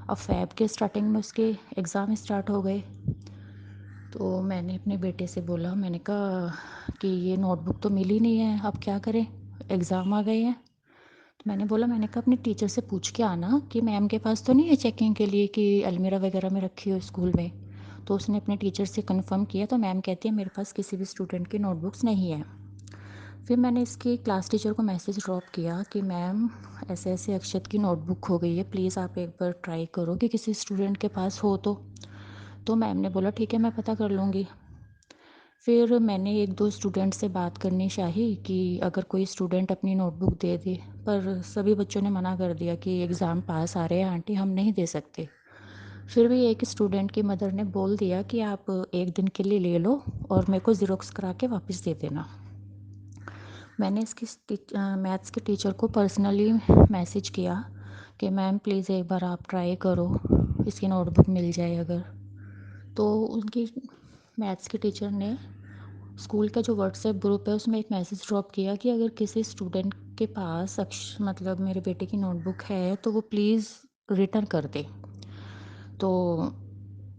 अब फ़ैब के स्टार्टिंग में उसके एग्ज़ाम स्टार्ट हो गए, तो मैंने अपने बेटे से बोला, मैंने कहा कि ये नोटबुक तो मिली नहीं है, अब क्या करें, एग्ज़ाम आ गए हैं। तो मैंने कहा अपनी टीचर से पूछ के आना कि मैम के पास तो नहीं है चेकिंग के लिए कि अलमीरा वगैरह में रखी हो स्कूल में। तो उसने अपने टीचर से कंफर्म किया, तो मैम कहती है मेरे पास किसी भी स्टूडेंट की नोटबुक्स नहीं है। फिर मैंने इसकी क्लास टीचर को मैसेज ड्रॉप किया कि मैम ऐसे ऐसे अक्षत की नोटबुक खो गई है, प्लीज़ आप एक बार ट्राई करो कि किसी स्टूडेंट के पास हो तो मैम ने बोला ठीक है, मैं पता कर लूँगी। फिर मैंने एक दो स्टूडेंट से बात करनी चाहिए कि अगर कोई स्टूडेंट अपनी नोटबुक दे दे, पर सभी बच्चों ने मना कर दिया कि एग्ज़ाम पास आ रहे हैं आंटी, हम नहीं दे सकते। फिर भी एक स्टूडेंट की मदर ने बोल दिया कि आप एक दिन के लिए ले लो और मेरे को ज़ेरॉक्स करा के वापस दे देना। मैंने इसकी मैथ्स के टीचर को पर्सनली मैसेज किया कि मैम प्लीज़ एक बार आप ट्राई करो, इसकी नोटबुक मिल जाए अगर। तो उनकी मैथ्स के टीचर ने स्कूल का जो व्हाट्सएप ग्रुप है उसमें एक मैसेज ड्रॉप किया कि अगर किसी स्टूडेंट के पास मतलब मेरे बेटे की नोटबुक है तो वो प्लीज़ रिटर्न कर दे। तो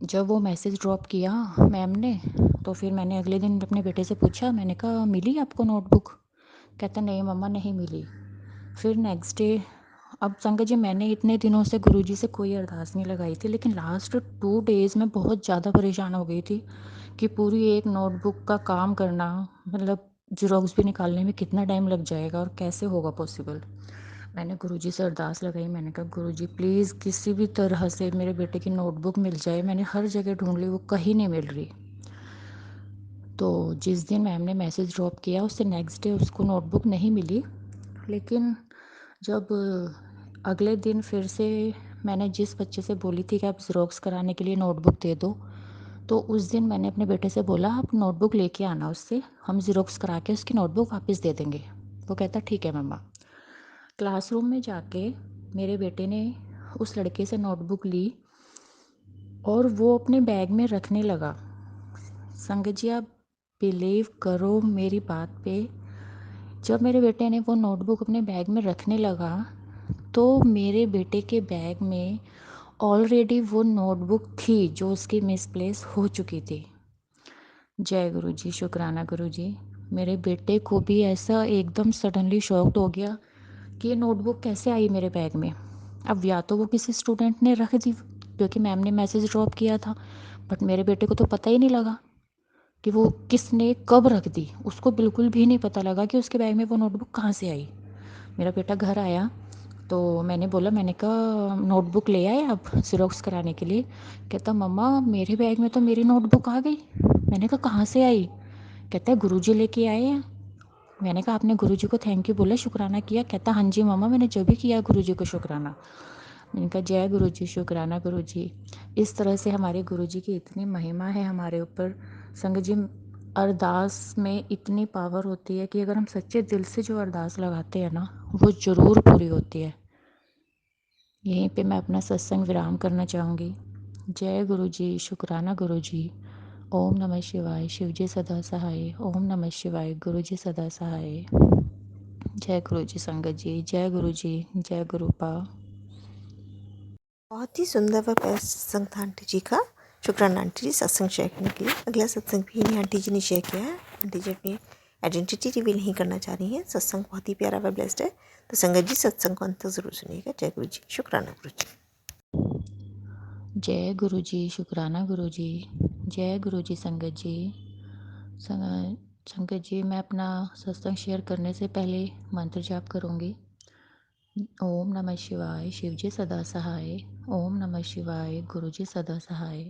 जब वो मैसेज ड्रॉप किया मैम ने, तो फिर मैंने अगले दिन अपने बेटे से पूछा, मैंने कहा मिली आपको नोटबुक? कहता नहीं मम्मा नहीं मिली। फिर नेक्स्ट डे, अब संगत जी मैंने इतने दिनों से गुरुजी से कोई अरदास नहीं लगाई थी, लेकिन लास्ट 2 डेज़ में बहुत ज़्यादा परेशान हो गई थी कि पूरी एक नोटबुक का काम करना, मतलब ज़ेरॉक्स भी निकालने में कितना टाइम लग जाएगा और कैसे होगा पॉसिबल। मैंने गुरुजी से अरदास लगाई, मैंने कहा गुरुजी प्लीज़ किसी भी तरह से मेरे बेटे की नोटबुक मिल जाए। मैंने हर जगह ढूंढ ली, वो कहीं नहीं मिल रही। तो जिस दिन मैम ने मैसेज ड्रॉप किया उससे नेक्स्ट डे उसको नोटबुक नहीं मिली, लेकिन जब अगले दिन फिर से मैंने जिस बच्चे से बोली थी कि आप ज़ेरॉक्स कराने के लिए नोटबुक दे दो, तो उस दिन मैंने अपने बेटे से बोला आप नोटबुक लेके आना उससे, हम ज़ेरॉक्स करा के उसकी नोटबुक वापस दे देंगे। वो कहता ठीक है मम्मा। क्लासरूम में जाके मेरे बेटे ने उस लड़के से नोटबुक ली और वो अपने बैग में रखने लगा। संगत जी आप बिलीव करो मेरी बात पे, जब मेरे बेटे ने वो नोटबुक अपने बैग में रखने लगा तो मेरे बेटे के बैग में ऑलरेडी वो नोटबुक थी जो उसकी मिसप्लेस हो चुकी थी। जय गुरु जी, शुक्राना गुरु जी। मेरे बेटे को भी ऐसा एकदम सडनली शॉक्ड हो गया कि ये नोटबुक कैसे आई मेरे बैग में। अब या तो वो किसी स्टूडेंट ने रख दी क्योंकि मैम ने मैसेज ड्रॉप किया था, बट मेरे बेटे को तो पता ही नहीं लगा कि वो किसने कब रख दी। उसको बिल्कुल भी नहीं पता लगा कि उसके बैग में वो नोटबुक कहाँ से आई। मेरा बेटा घर आया तो मैंने बोला, मैंने कहा नोटबुक ले आए आप ज़ेरॉक्स कराने के लिए? कहता मम्मा मेरे बैग में तो मेरी नोटबुक आ गई। मैंने कहा कहाँ से आई? कहता है गुरुजी लेके आए हैं। मैंने कहा आपने गुरुजी को थैंक यू बोला, शुक्राना किया? कहता हाँ जी मम्मा मैंने जब भी किया गुरुजी को शुक्राना। मैंने कहा जय गुरुजी, शुक्राना गुरुजी। इस तरह से हमारे गुरुजी की इतनी महिमा है हमारे ऊपर। संगत जी अरदास में इतनी पावर होती है कि अगर हम सच्चे दिल से जो अरदास लगाते हैं ना वो ज़रूर पूरी होती है। यहीं पे मैं अपना सत्संग विराम करना चाहूँगी। जय गुरु जी, शुक्राना गुरु जी। ओम नमः शिवाय, शिवजी सदा सहाय। ओम नमः शिवाय, गुरु जी सदा सहाय। जय गुरु जी संगत जी, जय गुरु जी, जय गुरुपा। बहुत ही सुंदर व प्यारा सत्संग था आंटी जी का। शुक्राना आंटी जी सत्संग शेयर करने के लिए। अगला सत्संग भी इन्हीं आंटी जी ने शेयर किया है। आंटी जी अपनी आइडेंटिटी रिवील नहीं करना चाह रही हैं। सत्संग बहुत ही प्यारा व ब्लेस्ड है। तो संगत जी सत्संग को अंत तक ज़रूर सुनिएगा। जय गुरु जी, शुक्राना गुरु जी। जय गुरु जी, शुक्राना गुरु जी। जय गुरु जी संगत जी। संगत जी, मैं अपना सत्संग शेयर करने से पहले मंत्र जाप करूँगी। ओम नमः शिवाय, शिव जी सदा सहाय। ओम नमः शिवाय, गुरु जी सदा सहाय।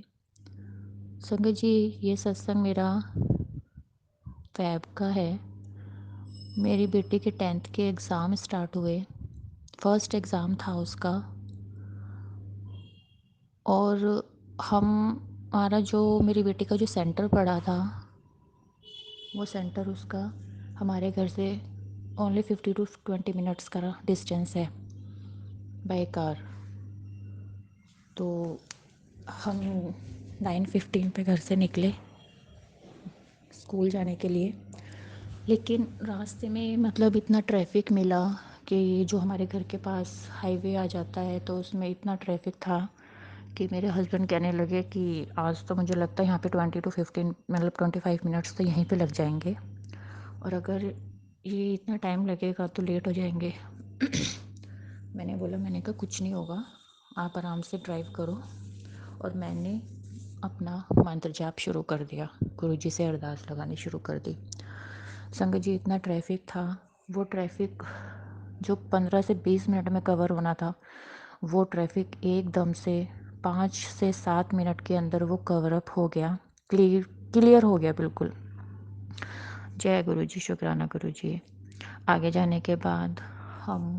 संगत जी, ये सत्संग मेरा फैब का है। मेरी बेटी के 10th के एग्ज़ाम स्टार्ट हुए। फर्स्ट एग्ज़ाम था उसका। और हमारा जो मेरी बेटी का जो सेंटर पड़ा था, वो सेंटर उसका हमारे घर से ओनली 50 to 20 मिनट्स का डिस्टेंस है बाय कार। तो हम 9:15 पे घर से निकले स्कूल जाने के लिए। लेकिन रास्ते में मतलब इतना ट्रैफिक मिला कि जो हमारे घर के पास हाईवे आ जाता है तो उसमें इतना ट्रैफिक था कि मेरे हस्बैंड कहने लगे कि आज तो मुझे लगता है यहाँ पे 20 to 15 मतलब 25 मिनट्स तो यहीं पे लग जाएंगे, और अगर ये इतना टाइम लगेगा तो लेट हो जाएंगे। मैंने कहा कुछ नहीं होगा, आप आराम से ड्राइव करो। और मैंने अपना मंत्र जाप शुरू कर दिया, गुरुजी से अरदास लगानी शुरू कर दी। संगत जी, इतना ट्रैफिक था, वो ट्रैफिक जो 15 से 20 मिनट में कवर होना था, वो ट्रैफिक एकदम से 5 से 7 मिनट के अंदर वो कवर अप हो गया, क्लियर हो गया बिल्कुल। जय गुरु जी, शुक्राना गुरु जी। आगे जाने के बाद हम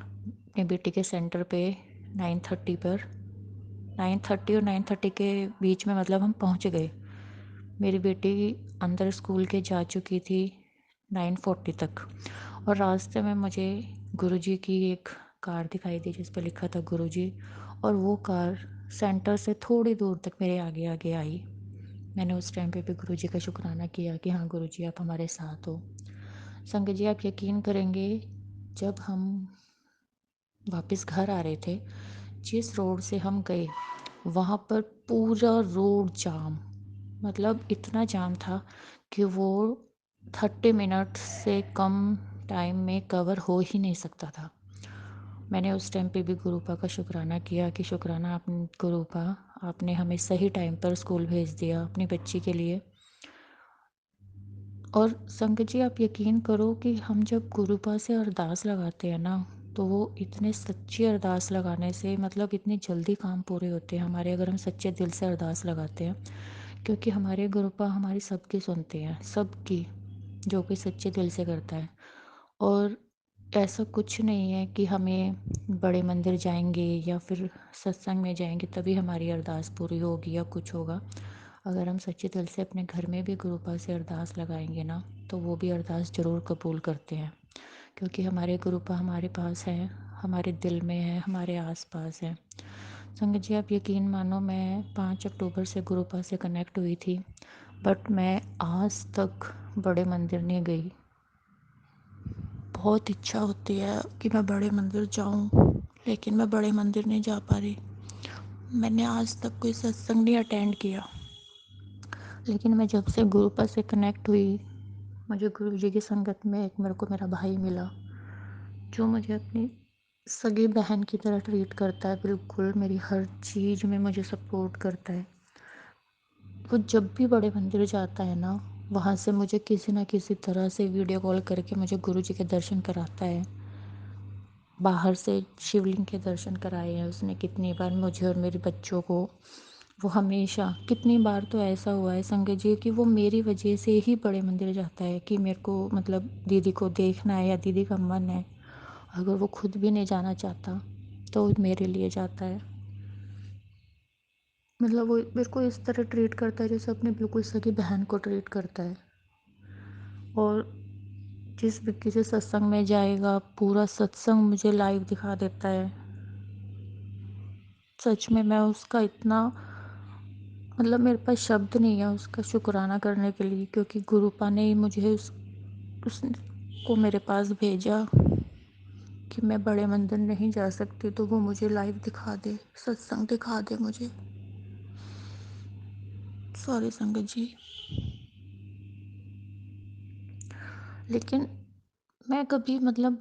अपनी बेटी के सेंटर पे 9:30 और 9:30 के बीच में मतलब हम पहुंच गए। मेरी बेटी अंदर स्कूल के जा चुकी थी 9:40 तक। और रास्ते में मुझे गुरुजी की एक कार दिखाई दी जिस पर लिखा था गुरुजी, और वो कार सेंटर से थोड़ी दूर तक मेरे आगे आगे आई। मैंने उस टाइम पे भी गुरुजी का शुक्राना किया कि हाँ गुरुजी, आप हमारे साथ हो। संगत जी, आप यकीन करेंगे, जब हम वापस घर आ रहे थे, जिस रोड से हम गए वहाँ पर पूरा रोड जाम, मतलब इतना जाम था कि वो 30 मिनट से कम टाइम में कवर हो ही नहीं सकता था। मैंने उस टाइम पे भी गुरुपा का शुक्राना किया कि शुक्राना आप गुरुपा, आपने हमें सही टाइम पर स्कूल भेज दिया अपनी बच्ची के लिए। और संगत जी, आप यकीन करो कि हम जब गुरुपा से अरदास लगाते हैं ना, तो वो इतने सच्ची अरदास लगाने से मतलब इतनी जल्दी काम पूरे होते हैं हमारे, अगर हम सच्चे दिल से अरदास लगाते हैं। क्योंकि हमारे गुरुपा हमारी सबकी सुनते हैं, सबकी, जो कोई सच्चे दिल से करता है। और ऐसा कुछ नहीं है कि हमें बड़े मंदिर जाएंगे या फिर सत्संग में जाएंगे तभी हमारी अरदास पूरी होगी या कुछ होगा। अगर हम सच्चे दिल से अपने घर में भी गुरुपा से अरदास लगाएंगे ना, तो वो भी अरदास ज़रूर कबूल करते हैं। क्योंकि हमारे गुरुपा हमारे पास है, हमारे दिल में है, हमारे आसपास है। संगत जी, आप यकीन मानो, मैं 5 अक्टूबर से गुरुपा से कनेक्ट हुई थी, बट मैं आज तक बड़े मंदिर नहीं गई। बहुत इच्छा होती है कि मैं बड़े मंदिर जाऊं, लेकिन मैं बड़े मंदिर नहीं जा पा रही। मैंने आज तक कोई सत्संग नहीं अटेंड किया। लेकिन मैं जब से गुरुपा से कनेक्ट हुई, मुझे गुरु जी की संगत में एक मेरे को मेरा भाई मिला, जो मुझे अपनी सगी बहन की तरह ट्रीट करता है। बिल्कुल मेरी हर चीज़ में मुझे सपोर्ट करता है। वो जब भी बड़े मंदिर जाता है ना, वहाँ से मुझे किसी ना किसी तरह से वीडियो कॉल करके मुझे गुरु जी के दर्शन कराता है। बाहर से शिवलिंग के दर्शन कराए हैं उसने कितनी बार मुझे और मेरे बच्चों को। वो हमेशा, कितनी बार तो ऐसा हुआ है संगत जी कि वो मेरी वजह से ही बड़े मंदिर जाता है कि मेरे को मतलब दीदी को देखना है या दीदी का मन है। अगर वो खुद भी नहीं जाना चाहता तो मेरे लिए जाता है। मतलब वो मेरे को इस तरह ट्रीट करता है जैसे अपनी बिल्कुल सगी बहन को ट्रीट करता है। और जिस भी किसी सत्संग में जाएगा, पूरा सत्संग मुझे लाइव दिखा देता है। सच में मैं उसका इतना, मतलब मेरे पास शब्द नहीं है उसका शुक्राना करने के लिए, क्योंकि गुरुपा ने ही मुझे उसको मेरे पास भेजा कि मैं बड़े मंदिर नहीं जा सकती तो वो मुझे लाइव दिखा दे, सत्संग दिखा दे मुझे। सॉरी संगत जी। लेकिन मैं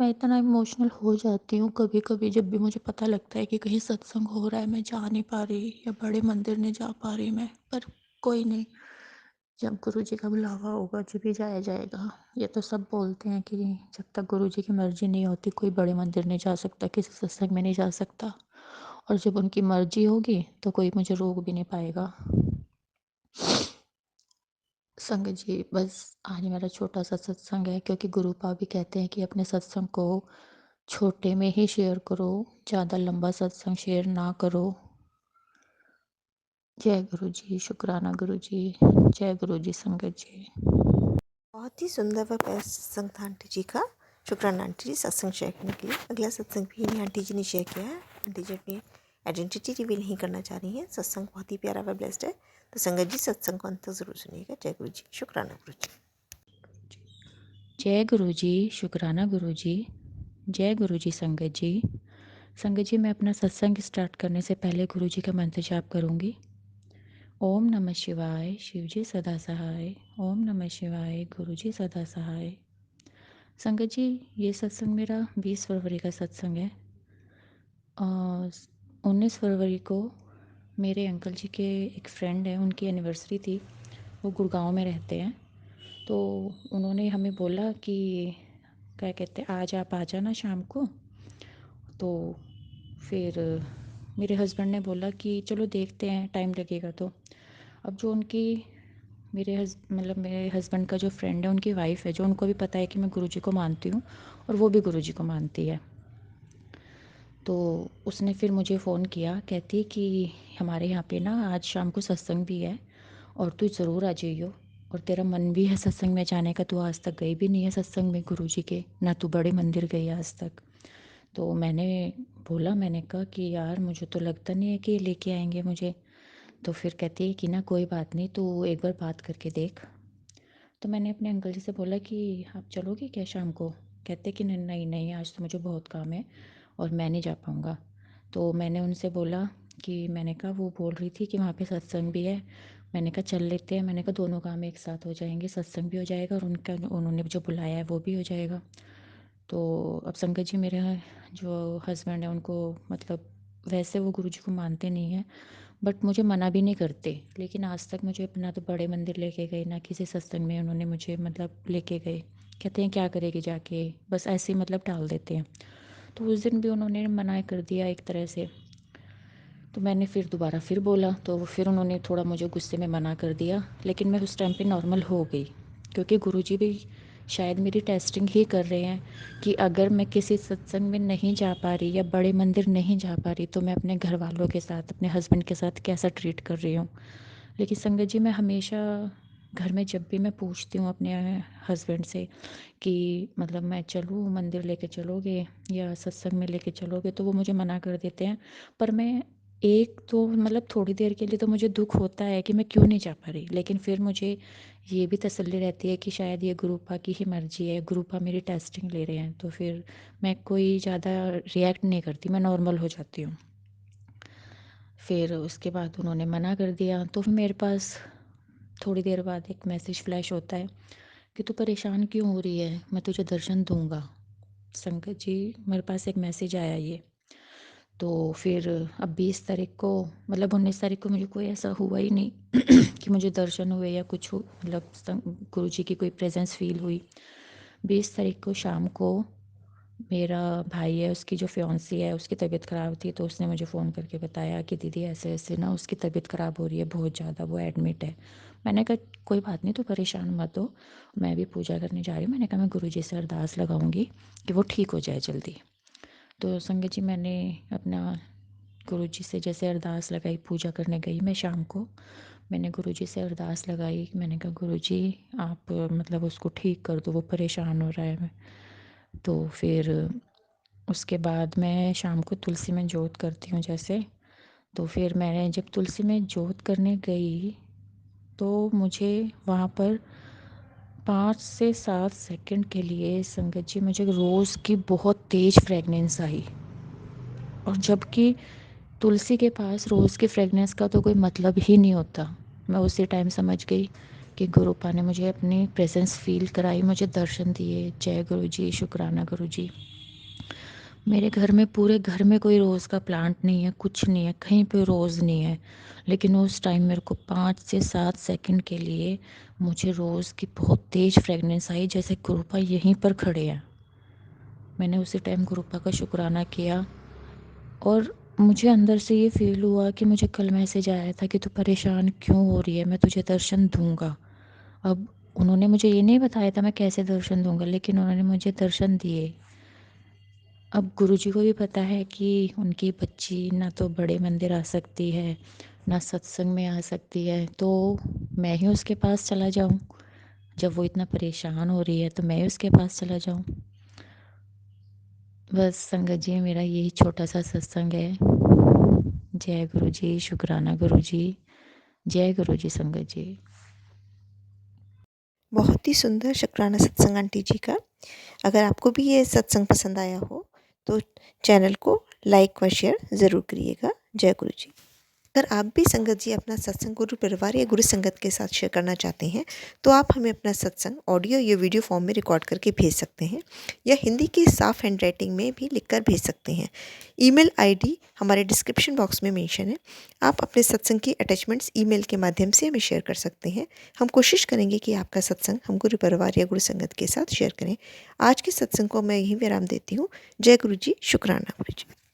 इतना इमोशनल हो जाती हूँ कभी-कभी, जब भी मुझे पता लगता है कि कहीं सत्संग हो रहा है, मैं जा नहीं पा रही या बड़े मंदिर नहीं जा पा रही मैं। पर कोई नहीं, जब गुरु जी का बुलावा होगा जब भी जाया जाएगा। ये तो सब बोलते हैं कि जब तक गुरु जी की मर्ज़ी नहीं होती कोई बड़े मंदिर नहीं जा सकता, किसी सत्संग में नहीं जा सकता, और जब उनकी मर्ज़ी होगी तो कोई मुझे रोक भी नहीं पाएगा। संगत जी, बस आज मेरा छोटा-सा सत्संग है, क्योंकि गुरु पाप भी कहते हैं कि अपने सत्संग को छोटे में ही शेयर करो, ज़्यादा लंबा सत्संग शेयर ना करो। जय गुरु जी, शुक्राना गुरु जी, जय गुरु जी संगत जी। बहुत ही सुंदर व प्यारा सत्संग था आंटी जी का। शुक्राना आंटी जी सत्संग शेयर करने के लिए। अगला सत्संग भी इन्हीं आंटी जी ने शेयर किया है। आंटी जी अपनी आइडेंटिटी रिवील नहीं करना चाह रही हैं। सत्संग बहुत ही प्यारा व ब्लेस्ड है। तो संगत जी सत्संग को अंत तक ज़रूर सुनिएगा। जय गुरु जी, शुक्राना गुरु जी। जय गुरु जी, शुक्राना गुरु जी, जय गुरु जी संगत जी। संगत जी, मैं अपना सत्संग स्टार्ट करने से पहले गुरु जी का मंत्र जाप करूँगी। ओम नमः शिवाय, शिव जी सदा सहाय। ओम नमः शिवाय, गुरु जी सदा सहाय। संगत जी, ये सत्संग मेरा 20 फरवरी का सत्संग है। 19 फरवरी को मेरे अंकल जी के एक फ्रेंड है, उनकी एनिवर्सरी थी। वो गुड़गांव में रहते हैं, तो उन्होंने हमें बोला कि क्या कहते हैं, आज आप आ जाना शाम को। तो फिर मेरे हस्बैंड ने बोला कि चलो देखते हैं, टाइम लगेगा तो। अब जो उनकी मेरे हस्बैंड का जो फ्रेंड है, उनकी वाइफ है, जो उनको भी पता है कि मैं गुरुजी को मानती हूँ और वो भी गुरुजी को मानती है। तो उसने फिर मुझे फ़ोन किया, कहती कि हमारे यहाँ पे ना आज शाम को सत्संग भी है और तू ज़रूर आ जाइयो, और तेरा मन भी है सत्संग में जाने का, तू आज तक गई भी नहीं है सत्संग में गुरुजी के, ना तू बड़े मंदिर गई आज तक। तो मैंने कहा कि यार मुझे तो लगता नहीं है कि ये लेके आएंगे मुझे। तो फिर कहती है कि ना कोई बात नहीं, तू एक बार बात करके देख। तो मैंने अपने अंकल जी से बोला कि आप चलोगे क्या शाम को? कहते कि नहीं नहीं नहीं, आज तो मुझे बहुत काम है और मैं नहीं जा पाऊँगा। तो मैंने उनसे बोला कि मैंने कहा वो बोल रही थी कि वहाँ पे सत्संग भी है। मैंने कहा चल लेते हैं, मैंने कहा दोनों काम एक साथ हो जाएंगे, सत्संग भी हो जाएगा और उनका उन्होंने जो बुलाया है वो भी हो जाएगा। तो अब संगत जी, मेरे जो हस्बैंड है उनको मतलब वैसे वो गुरुजी को मानते नहीं हैं, बट मुझे मना भी नहीं करते। लेकिन आज तक मुझे ना तो बड़े मंदिर लेके गए, ना किसी सत्संग में उन्होंने मुझे मतलब लेके गए। कहते हैं क्या करेगी जाके, बस ऐसे ही मतलब टाल देते हैं। तो उस दिन भी उन्होंने मना कर दिया एक तरह से। तो मैंने फिर दोबारा फिर बोला, तो फिर उन्होंने थोड़ा मुझे गुस्से में मना कर दिया, लेकिन मैं उस टाइम पे नॉर्मल हो गई, क्योंकि गुरुजी भी शायद मेरी टेस्टिंग ही कर रहे हैं कि अगर मैं किसी सत्संग में नहीं जा पा रही या बड़े मंदिर नहीं जा पा रही, तो मैं अपने घर वालों के साथ, अपने हस्बैंड के साथ कैसा ट्रीट कर रही हूँ। लेकिन संगत जी, मैं हमेशा घर में जब भी मैं पूछती हूँ अपने हस्बैंड से कि मतलब मैं चलूँ, मंदिर लेके चलोगे या सत्संग में लेके चलोगे, तो वो मुझे मना कर देते हैं। पर मैं एक तो मतलब थोड़ी देर के लिए तो मुझे दुख होता है कि मैं क्यों नहीं जा पा रही, लेकिन फिर मुझे ये भी तसल्ली रहती है कि शायद ये गुरुपा की ही मर्जी है, गुरुपा मेरी टेस्टिंग ले रहे हैं। तो फिर मैं कोई ज़्यादा रिएक्ट नहीं करती, मैं नॉर्मल हो जाती हूँ। फिर उसके बाद उन्होंने मना कर दिया, तो फिर मेरे पास थोड़ी देर बाद एक मैसेज फ्लैश होता है कि तू परेशान क्यों हो रही है, मैं तुझे दर्शन दूंगा। संगत जी, मेरे पास एक मैसेज आया ये। तो फिर अब 20 तारीख को, मतलब 19 तारीख को मुझे कोई ऐसा हुआ ही नहीं कि मुझे दर्शन हुए या कुछ हो, मतलब गुरु जी की कोई प्रेजेंस फील हुई। 20 तारीख को शाम को मेरा भाई है, उसकी जो फियांसी है उसकी तबीयत ख़राब थी, तो उसने मुझे फ़ोन करके बताया कि दीदी ऐसे ऐसे ना उसकी तबीयत ख़राब हो रही है बहुत ज़्यादा, वो एडमिट है। मैंने कहा कोई बात नहीं, तो परेशान मत हो, मैं भी पूजा करने जा रही हूँ। मैंने कहा मैं गुरुजी से अरदास लगाऊंगी कि वो ठीक हो जाए जल्दी। तो संगत जी, मैंने अपना गुरुजी से जैसे अरदास लगाई, पूजा करने गई मैं शाम को। मैंने गुरुजी से अरदास लगाई, मैंने कहा गुरुजी आप मतलब उसको ठीक कर दो, वो परेशान हो रहा है। तो फिर उसके बाद मैं शाम को तुलसी में जोत करती हूँ जैसे। तो फिर मैंने जब तुलसी में जोत करने गई, तो मुझे वहाँ पर 5 से 7 सेकंड के लिए संगत जी मुझे रोज़ की बहुत तेज़ फ्रेगनेंस आई, और जबकि तुलसी के पास रोज़ की फ्रेगनेंस का तो कोई मतलब ही नहीं होता। मैं उसी टाइम समझ गई कि गुरुपा ने मुझे अपनी प्रेजेंस फील कराई, मुझे दर्शन दिए। जय गुरु जी, शुक्राना गुरु जी। मेरे घर में, पूरे घर में कोई रोज़ का प्लांट नहीं है, कुछ नहीं है, कहीं पे रोज़ नहीं है। लेकिन उस टाइम मेरे को 5 से 7 सेकंड के लिए मुझे रोज़ की बहुत तेज़ फ्रेगनेंस आई, जैसे गुरुपा यहीं पर खड़े हैं। मैंने उसी टाइम गुरुपा का शुक्राना किया और मुझे अंदर से ये फ़ील हुआ कि मुझे कल मैसेज आया था कि तू परेशान क्यों हो रही है, मैं तुझे दर्शन दूँगा। अब उन्होंने मुझे ये नहीं बताया था मैं कैसे दर्शन दूँगा, लेकिन उन्होंने मुझे दर्शन दिए। अब गुरुजी को भी पता है कि उनकी बच्ची ना तो बड़े मंदिर आ सकती है, ना सत्संग में आ सकती है, तो मैं ही उसके पास चला जाऊँ। जब वो इतना परेशान हो रही है तो मैं ही उसके पास चला जाऊँ। बस संगत जी, मेरा यही छोटा सा सत्संग है। जय गुरु जी, शुक्राना गुरु जी। जय गुरु जी संगत जी। बहुत ही सुंदर शुक्राना सत्संग आंटी जी का। अगर आपको भी ये सत्संग पसंद आया हो तो चैनल को लाइक व शेयर ज़रूर करिएगा। जय गुरु जी। अगर आप भी संगत जी अपना सत्संग गुरु परिवार या गुरु संगत के साथ शेयर करना चाहते हैं तो आप हमें अपना सत्संग ऑडियो या वीडियो फॉर्म में रिकॉर्ड करके भेज सकते हैं या हिंदी की साफ हैंड राइटिंग में भी लिखकर भेज सकते हैं। ईमेल आईडी हमारे डिस्क्रिप्शन बॉक्स में मेंशन है। आप अपने सत्संग की अटैचमेंट्स ईमेल के माध्यम से हमें शेयर कर सकते हैं। हम कोशिश करेंगे कि आपका सत्संग हम गुरु परिवार या गुरु संगत के साथ शेयर करें। आज के सत्संग को मैं यहीं विराम देती हूँ। जय गुरु जी, शुक्राना गुरु जी।